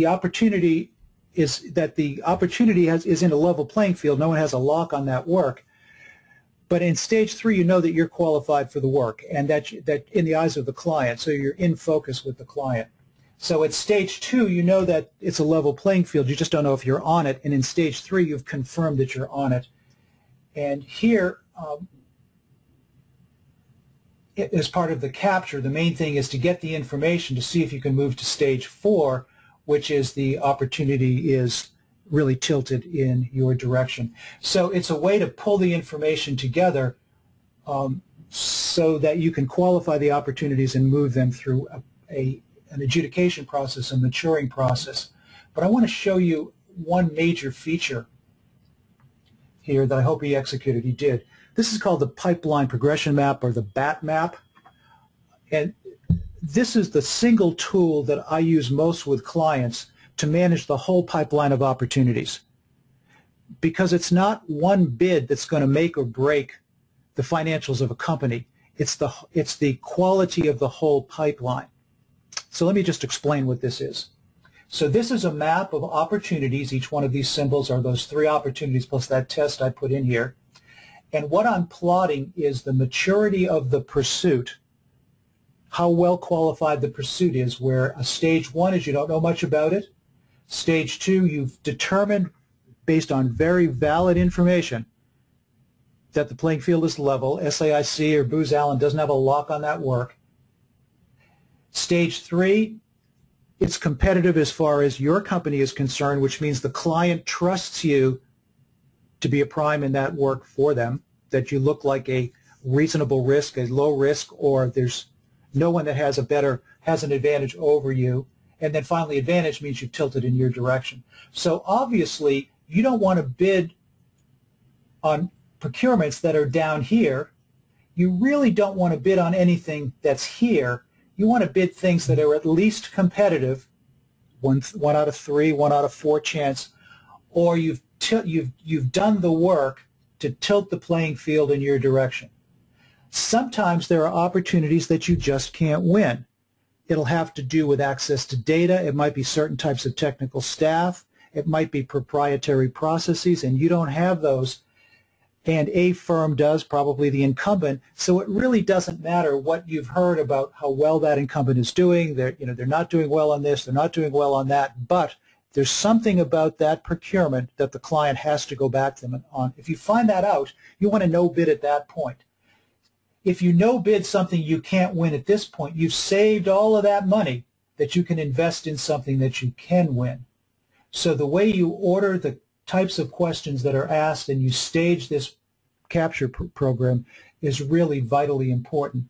opportunity is in a level playing field. No one has a lock on that work. But in stage 3, you know that you're qualified for the work, and that in the eyes of the client, so you're in focus with the client. So at stage 2, you know that it's a level playing field. You just don't know if you're on it. And in stage 3, you've confirmed that you're on it. And here, as part of the capture, the main thing is to get the information to see if you can move to stage 4, which is the opportunity is really tilted in your direction. So it's a way to pull the information together so that you can qualify the opportunities and move them through an adjudication process, a maturing process. But I want to show you one major feature here that I hope he executed. He did. This is called the Pipeline Progression Map, or the BAT map. And this is the single tool that I use most with clients to manage the whole pipeline of opportunities. Because it's not one bid that's going to make or break the financials of a company. It's the quality of the whole pipeline. So let me just explain what this is. So this is a map of opportunities. Each one of these symbols are those 3 opportunities plus that test I put in here. And what I'm plotting is the maturity of the pursuit, how well qualified the pursuit is, where a stage 1 is you don't know much about it. Stage 2, you've determined based on very valid information that the playing field is level. SAIC or Booz Allen doesn't have a lock on that work. Stage 3, it's competitive as far as your company is concerned, which means the client trusts you to be a prime in that work for them, that you look like a reasonable risk, a low risk, or there's no one that has an advantage over you. And then finally, advantage means you've tilted in your direction. So obviously, you don't want to bid on procurements that are down here. You really don't want to bid on anything that's here. You want to bid things that are at least competitive, one out of 3, 1 out of 4 chance, or you've done the work to tilt the playing field in your direction. Sometimes there are opportunities that you just can't win. It'll have to do with access to data. It might be certain types of technical staff. It might be proprietary processes, and you don't have those. And a firm does, probably the incumbent. So it really doesn't matter what you've heard about how well that incumbent is doing. They're not doing well on this, they're not doing well on that, but there's something about that procurement that the client has to go back to them on. If you find that out, you want to no bid at that point. If you no bid something you can't win at this point, you've saved all of that money that you can invest in something that you can win. So the way you order the types of questions that are asked and you stage this capture program is really vitally important.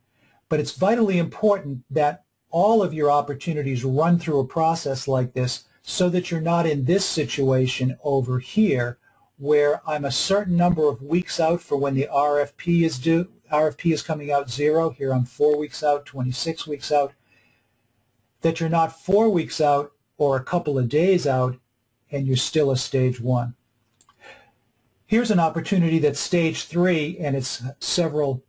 But it's vitally important that all of your opportunities run through a process like this so that you're not in this situation over here where I'm a certain number of weeks out for when the RFP is due. RFP is coming out 0. Here I'm 4 weeks out, 26 weeks out. That you're not 4 weeks out or a couple of days out and you're still a stage 1. Here's an opportunity that's stage 3 and it's several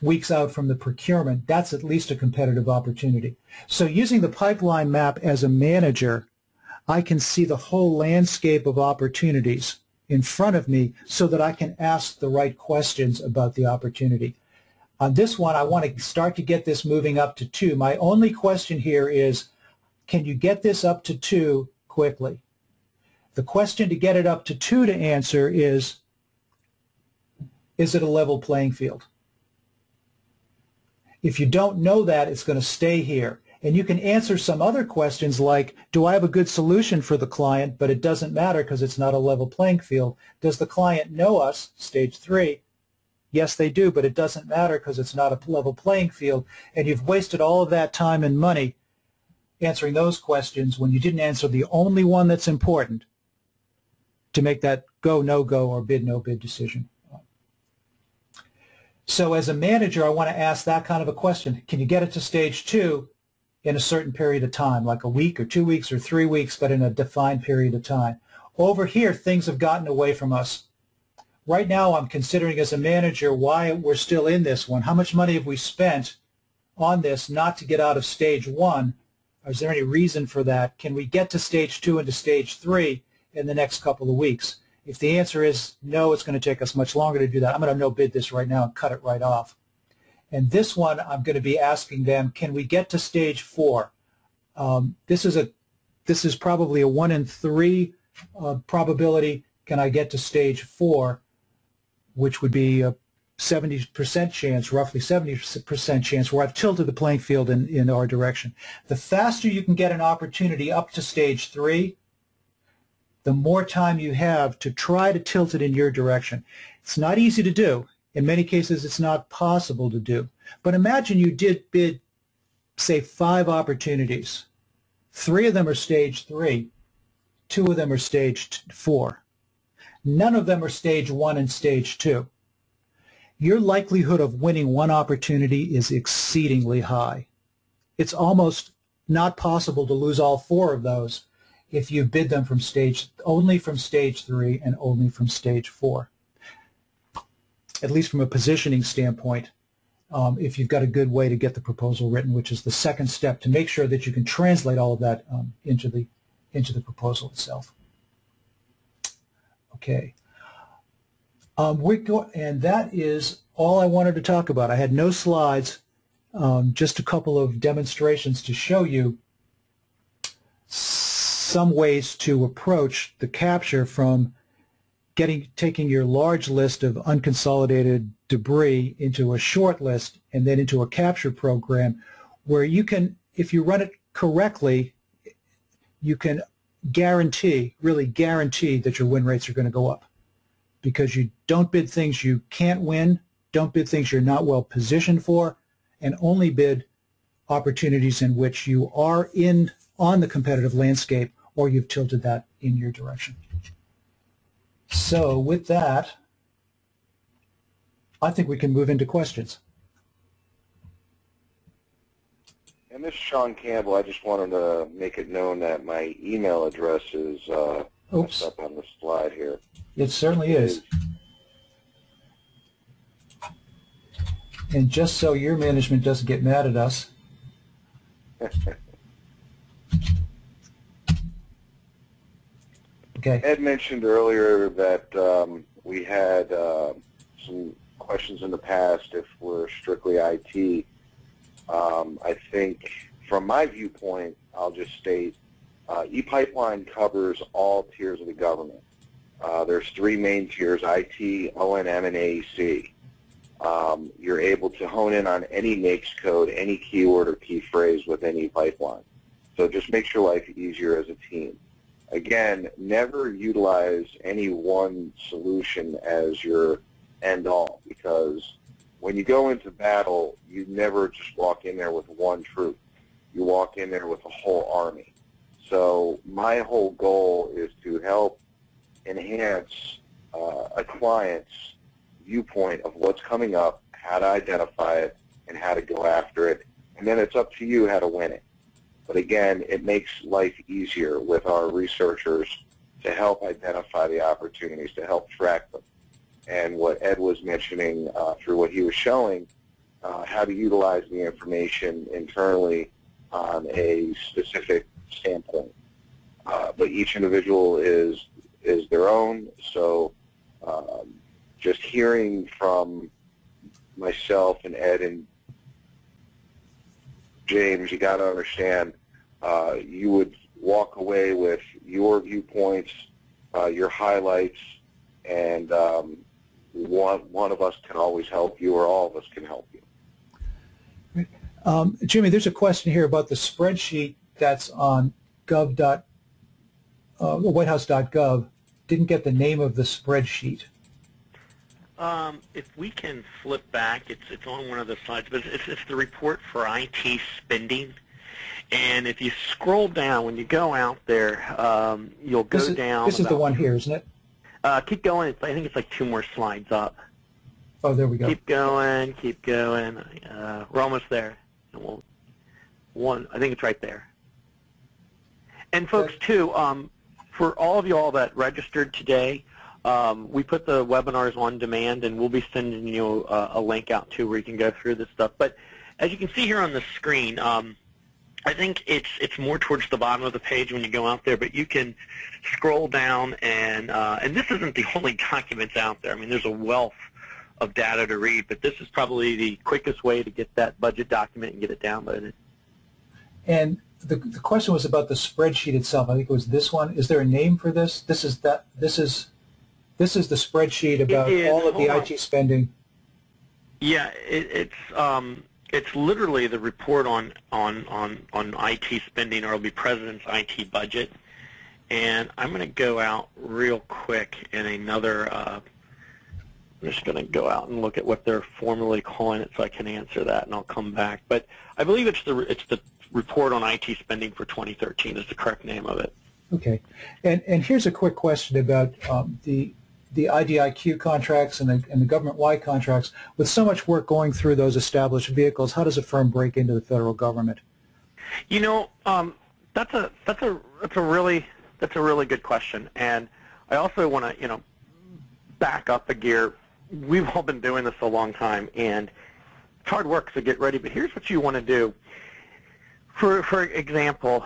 weeks out from the procurement. That's at least a competitive opportunity. So using the pipeline map as a manager, I can see the whole landscape of opportunities in front of me so that I can ask the right questions about the opportunity. On this one, I want to start to get this moving up to 2. My only question here is, can you get this up to 2 quickly? The question to get it up to 2 to answer is it a level playing field? If you don't know that, it's going to stay here. And you can answer some other questions like, do I have a good solution for the client, but it doesn't matter because it's not a level playing field. Does the client know us? Stage 3. Yes, they do, but it doesn't matter because it's not a level playing field. And you've wasted all of that time and money answering those questions when you didn't answer the only one that's important to make that go, no-go, or bid, no-bid decision. So as a manager, I want to ask that kind of a question. Can you get it to stage 2 in a certain period of time, like a week or 2 weeks or 3 weeks, but in a defined period of time? Over here, things have gotten away from us. Right now, I'm considering as a manager why we're still in this one. How much money have we spent on this not to get out of stage 1? Is there any reason for that? Can we get to stage 2 and to stage 3 in the next couple of weeks? If the answer is no, it's going to take us much longer to do that, I'm going to no-bid this right now and cut it right off. And this one, I'm going to be asking them, can we get to stage 4? This is probably a 1 in 3 probability. Can I get to stage 4, which would be a 70% chance, roughly 70% chance, where I've tilted the playing field in our direction. The faster you can get an opportunity up to stage 3, the more time you have to try to tilt it in your direction. It's not easy to do. In many cases, it's not possible to do. But imagine you did bid, say, 5 opportunities. 3 of them are stage 3. 2 of them are stage 4. None of them are stage 1 and stage 2. Your likelihood of winning one opportunity is exceedingly high. It's almost not possible to lose all 4 of those if you bid them from only from stage 3 and only from stage 4. At least from a positioning standpoint, if you've got a good way to get the proposal written, which is the second step to make sure that you can translate all of that into into the proposal itself. Okay. And that is all I wanted to talk about. I had no slides, just a couple of demonstrations to show you some ways to approach the capture from taking your large list of unconsolidated debris into a short list and then into a capture program where you can, if you run it correctly, you can really guarantee that your win rates are going to go up, because you don't bid things you can't win, don't bid things you're not well positioned for, and only bid opportunities in which you are on the competitive landscape or you've tilted that in your direction. So with that, I think we can move into questions. And this is Sean Campbell. I just wanted to make it known that my email address is messed up on the slide here. It certainly is. And just so your management doesn't get mad at us, okay. Ed mentioned earlier that we had some questions in the past if we're strictly IT. I think from my viewpoint, I'll just state ePipeline covers all tiers of the government. There's three main tiers: IT, O&M, and AEC. You're able to hone in on any NAICS code, any keyword or key phrase within ePipeline. So just makes your life easier as a team. Again, never utilize any one solution as your end-all, because when you go into battle, you never just walk in there with one troop. You walk in there with a whole army. So my whole goal is to help enhance a client's viewpoint of what's coming up, how to identify it, and how to go after it. And then it's up to you how to win it. But again, it makes life easier with our researchers to help identify the opportunities, to help track them. And what Ed was mentioning through what he was showing, how to utilize the information internally on a specific standpoint. But each individual is their own, so just hearing from myself and Ed and James, you got to understand, you would walk away with your viewpoints, your highlights, and one of us can always help you, or all of us can help you. Jimmy, there's a question here about the spreadsheet that's on whitehouse.gov. Didn't get the name of the spreadsheet. If we can flip back, it's on one of the slides, but it's the report for IT spending. And if you scroll down, when you go out there, you'll go down. This is the one here, isn't it? Keep going. I think it's like 2 more slides up. Oh, there we go. Keep going. Keep going. We're almost there. And I think it's right there. And folks, too, for all of you all that registered today, we put the webinars on demand, and we'll be sending you a link out too where you can go through this stuff. But as you can see here on the screen, I think it's more towards the bottom of the page when you go out there, but you can scroll down, and this isn't the only documents out there. I mean, there's a wealth of data to read, but this is probably the quickest way to get that budget document and get it downloaded. And the question was about the spreadsheet itself. I think it was this one. Is there a name for this? This is the spreadsheet about all of the IT spending. Yeah, it's literally the report on IT spending, or it'll be President's IT budget. And I'm going to go out real quick in another. I'm just going to go out and look at what they're formally calling it, so I can answer that, and I'll come back. But I believe it's the report on IT spending for 2013 is the correct name of it. Okay, and here's a quick question about the IDIQ contracts and the government-wide contracts. With so much work going through those established vehicles, how does a firm break into the federal government? You know, that's a really good question, and I also want to back up a gear. We've all been doing this a long time, and it's hard work to get ready. But here's what you want to do. For example,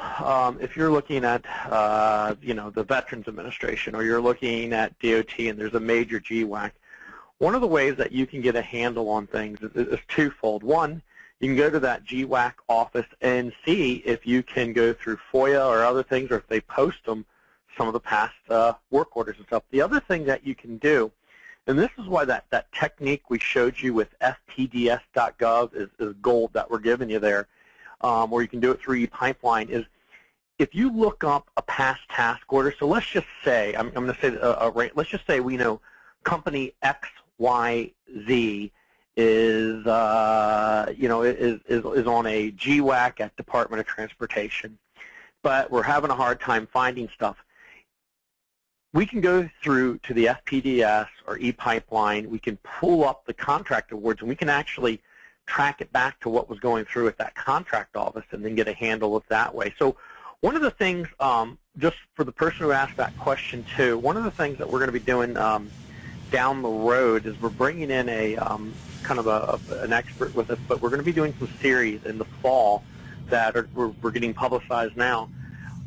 if you're looking at the Veterans Administration, or you're looking at DOT and there's a major GWAC, one of the ways that you can get a handle on things is twofold. One, you can go to that GWAC office and see if you can go through FOIA or other things, or if they post them, some of the past work orders and stuff. The other thing that you can do, and this is why that technique we showed you with fpds.gov is gold that we're giving you there, or you can do it through ePipeline, is if you look up a past task order. So let's just say, I'm going to say let's just say we know company XYZ is is on a GWAC at Department of Transportation, but we're having a hard time finding stuff. We can go through to the FPDS or ePipeline. We can pull up the contract awards, and we can actually track it back to what was going through at that contract office and then get a handle of that way. So one of the things, just for the person who asked that question too, one of the things that we're going to be doing down the road is we're bringing in a kind of an expert with us, but we're going to be doing some series in the fall that we're getting publicized now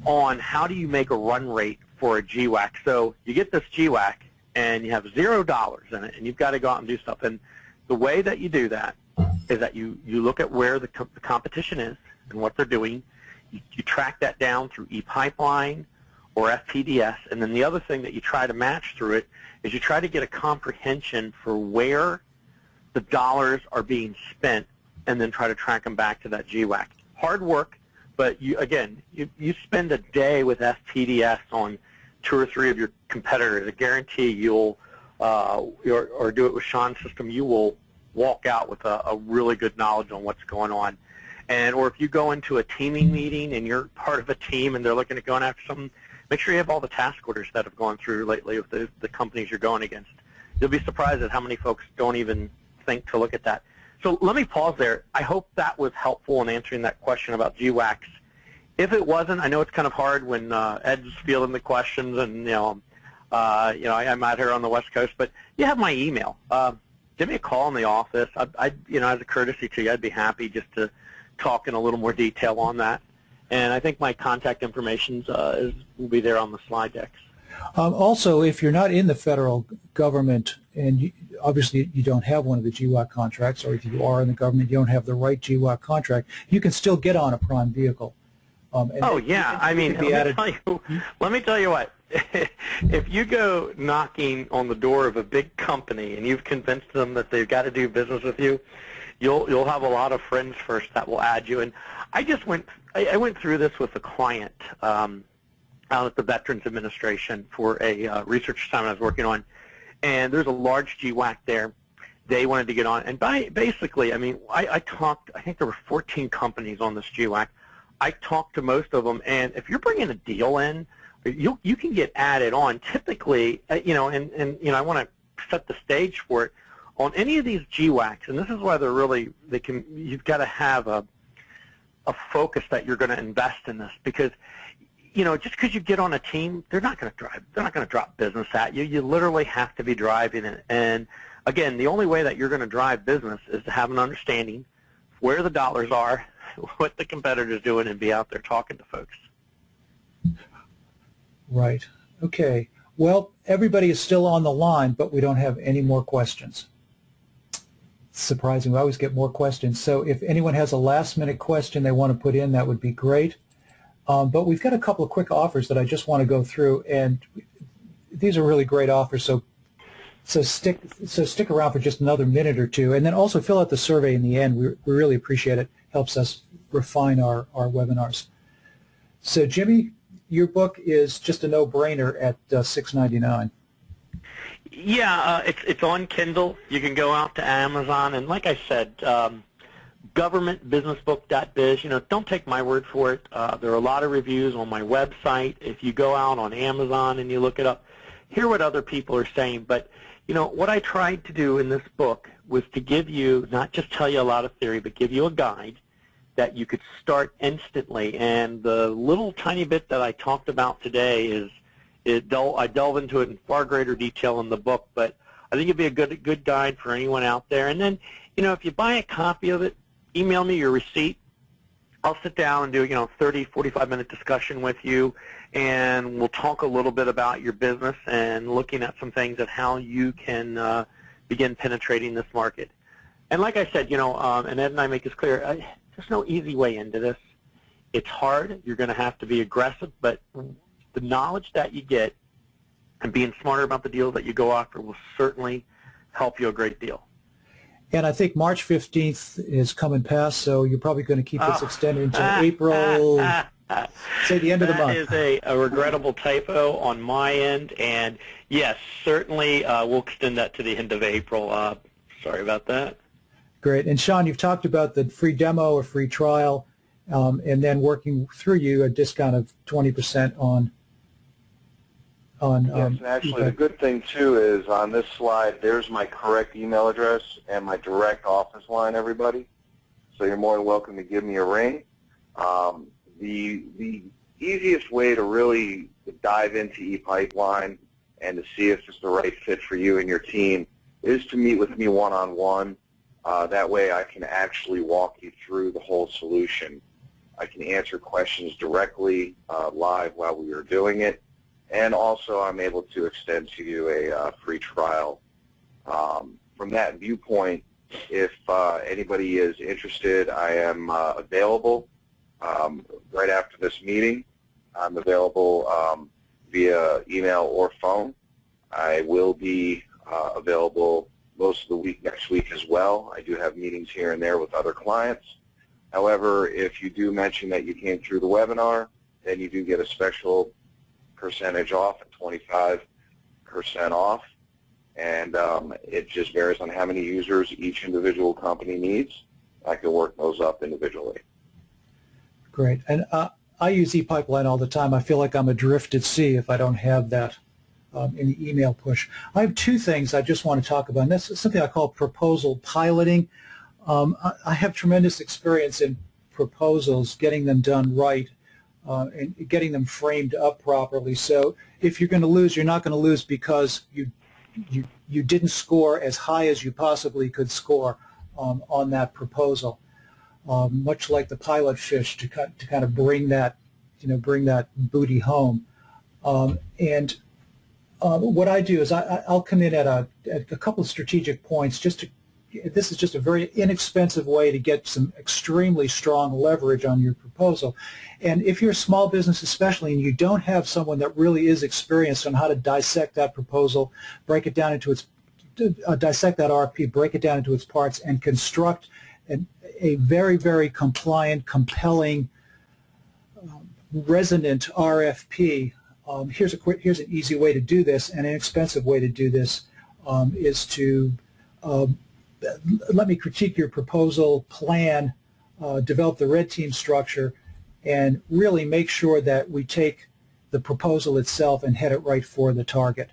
on how do you make a run rate for a GWAC. So you get this GWAC and you have $0 in it, and you've got to go out and do stuff. And the way that you do that is that you look at where the competition is and what they're doing. You track that down through ePipeline or FPDS, and then the other thing that you try to match through it is you try to get a comprehension for where the dollars are being spent, and then try to track them back to that GWAC. Hard work, but you you spend a day with FPDS on 2 or 3 of your competitors. I guarantee you'll, or do it with Sean's system, you will walk out with a really good knowledge on what's going on. Or if you go into a teaming meeting and you're part of a team and they're looking at going after something, make sure you have all the task orders that have gone through lately with the companies you're going against. You'll be surprised at how many folks don't even think to look at that. So let me pause there. I hope that was helpful in answering that question about GWACs. If it wasn't, I know it's kind of hard when Ed's fielding the questions, and I'm out here on the West Coast, but you have my email. Give me a call in the office. As a courtesy to you, I'd be happy just to talk in a little more detail on that. And I think my contact information will be there on the slide decks. Also, if you're not in the federal government, and obviously you don't have one of the GWAC contracts, or if you are in the government, you don't have the right GWAC contract, you can still get on a prime vehicle. Oh yeah, I mean, let me tell you what. If you go knocking on the door of a big company and you've convinced them that they've got to do business with you, you'll have a lot of friends first that will add you. And I went through this with a client out at the Veterans Administration for a research assignment I was working on, and there's a large GWAC there. They wanted to get on, and basically, I mean, I think there were 14 companies on this GWAC. I talked to most of them, and if you're bringing a deal in, you can get added on. Typically, and I want to set the stage for it on any of these GWACs, and this is why you've got to have a focus that you're going to invest in this, because just because you get on a team, they're not going to drop business at you. You literally have to be driving it. And again, the only way that you're going to drive business is to have an understanding where the dollars are, what the competitor's doing, and be out there talking to folks. Right. Okay. Well, everybody is still on the line, but we don't have any more questions. Surprising. We always get more questions. So if anyone has a last-minute question they want to put in, that would be great. But we've got a couple of quick offers that I just want to go through, and these are really great offers. So stick around for just another minute or two, and then also fill out the survey in the end. We really appreciate it. Helps us refine our webinars. So Jimmy, your book is just a no-brainer at $6.99. Yeah, it's on Kindle. You can go out to Amazon, and like I said, governmentbusinessbook.biz. Don't take my word for it. There are a lot of reviews on my website. If you go out on Amazon and you look it up, hear what other people are saying. But what I tried to do in this book was to give you, not just tell you a lot of theory, but give you a guide that you could start instantly. And the little tiny bit that I talked about today I delve into it in far greater detail in the book, but I think it'd be a good guide for anyone out there. And then, if you buy a copy of it, email me your receipt. I'll sit down and do 30, 45-minute discussion with you, and we'll talk a little bit about your business and looking at some things of how you can begin penetrating this market. And like I said, and Ed and I make this clear, there's no easy way into this. It's hard. You're going to have to be aggressive, but the knowledge that you get and being smarter about the deals that you go after will certainly help you a great deal. And I think March 15th is coming past, so you're probably going to keep this extended into April, say the end of the month. That is a regrettable typo on my end, and yes, certainly we'll extend that to the end of April. Sorry about that. Great. And Sean, you've talked about the free demo or free trial, and then working through you a discount of 20% on. Yes, and actually the good thing too is on this slide there's my correct email address and my direct office line, everybody. So you're more than welcome to give me a ring. The easiest way to really dive into ePipeline and to see if it's the right fit for you and your team is to meet with me one-on-one. That way I can actually walk you through the whole solution. I can answer questions directly live while we are doing it. And also I'm able to extend to you a free trial. From that viewpoint, if anybody is interested, I am available right after this meeting. I'm available via email or phone. I will be available most of the week next week as well. I do have meetings here and there with other clients. However, if you do mention that you came through the webinar, then you do get a special percentage off at 25% off, and it just varies on how many users each individual company needs. I can work those up individually. Great. And I use ePipeline all the time. I feel like I'm adrift at sea if I don't have that in the email push. I have two things I just want to talk about, and that's something I call proposal piloting. I have tremendous experience in proposals, getting them done right, and getting them framed up properly. So if you're going to lose, you're not going to lose because you didn't score as high as you possibly could score on that proposal. Much like the pilot fish to kind of bring that booty home. What I do is I'll come in at a couple of strategic points. This is just a very inexpensive way to get some extremely strong leverage on your proposal. And if you're a small business especially and you don't have someone that really is experienced on how to dissect that proposal, break it down into its, dissect that RFP, break it down into its parts, and construct a very, very compliant, compelling, resonant RFP, here's an easy way to do this, and an inexpensive way to do this is to let me critique your proposal, plan, develop the red team structure, and really make sure that we take the proposal itself and head it right for the target.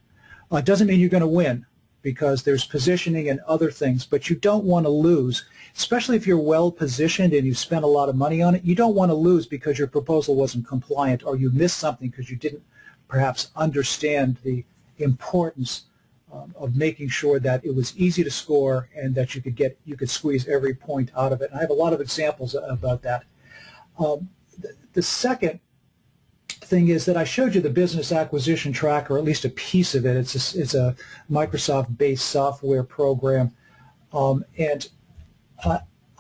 It doesn't mean you're going to win, because there's positioning and other things, but you don't want to lose, especially if you're well positioned and you spent a lot of money on it. You don't want to lose because your proposal wasn't compliant, or you missed something because you didn't perhaps understand the importance of making sure that it was easy to score and that you could squeeze every point out of it. And I have a lot of examples about that. The second thing is that I showed you the business acquisition tracker, or at least a piece of it. It's a Microsoft-based software program, and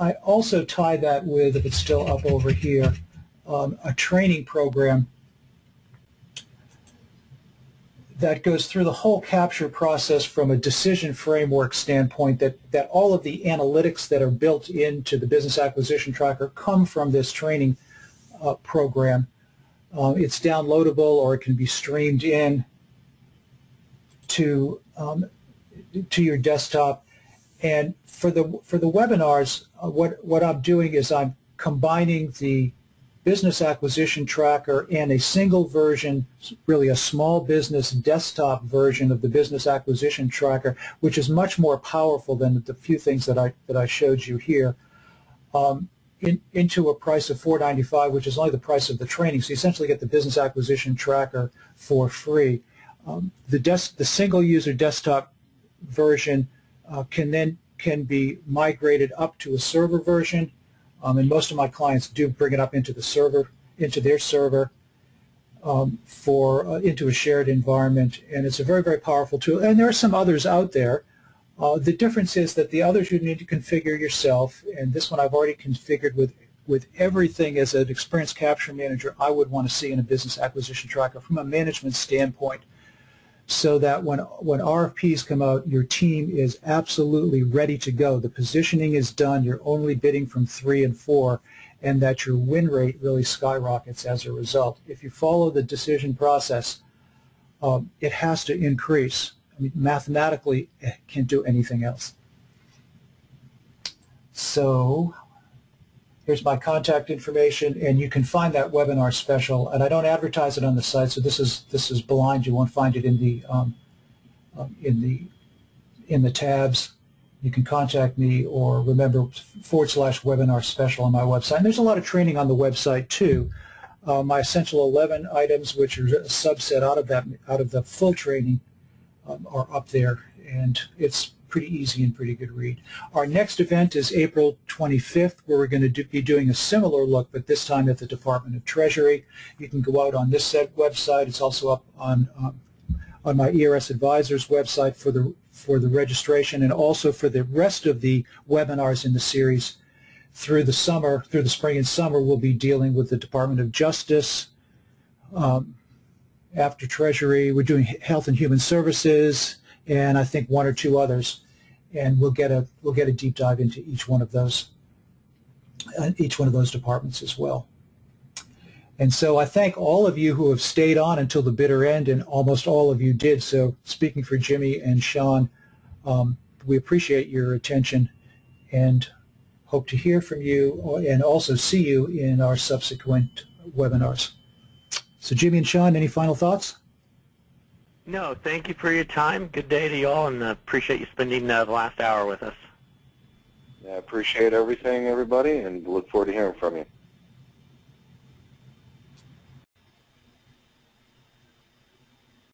I also tie that with, if it's still up over here, a training program that goes through the whole capture process from a decision framework standpoint, that all of the analytics that are built into the business acquisition tracker come from this training program. It's downloadable, or it can be streamed in to your desktop. And for the webinars, what I'm doing is I'm combining the business acquisition tracker and a single version, really a small business desktop version of the business acquisition tracker, which is much more powerful than the few things that I showed you here, into a price of $4.95, which is only the price of the training. So you essentially get the business acquisition tracker for free. The single user desktop version can be migrated up to a server version, and most of my clients do bring it up into the server, into their server, into a shared environment, and it's a very, very powerful tool. And there are some others out there. The difference is that the others you need to configure yourself, and this one I've already configured with everything as an experience capture manager I would want to see in a business acquisition tracker from a management standpoint, so that when RFPs come out, your team is absolutely ready to go. The positioning is done. You're only bidding from 3 and 4, and that your win rate really skyrockets as a result. If you follow the decision process, it has to increase. I mean, mathematically, it can't do anything else. So here's my contact information, and you can find that webinar special. And I don't advertise it on the site, so this is blind. You won't find it in the tabs. You can contact me, or remember /webinar special on my website. And there's a lot of training on the website too. My essential 11 items, which are a subset out of the full training, are up there, and it's pretty easy and pretty good read. Our next event is April 25th, where we're going to be doing a similar look, but this time at the Department of Treasury. You can go out on this website. It's also up on my ERS Advisors website for the registration, and also for the rest of the webinars in the series through the summer, through the spring and summer. We'll be dealing with the Department of Justice. After Treasury, we're doing Health and Human Services, and I think 1 or 2 others, and we'll get a deep dive into each one of those departments as well. And so I thank all of you who have stayed on until the bitter end, and almost all of you did. So speaking for Jimmy and Sean, we appreciate your attention and hope to hear from you and also see you in our subsequent webinars. So Jimmy and Sean, any final thoughts? No, thank you for your time. Good day to you all, and appreciate you spending the last hour with us. I appreciate everything, everybody, and look forward to hearing from you.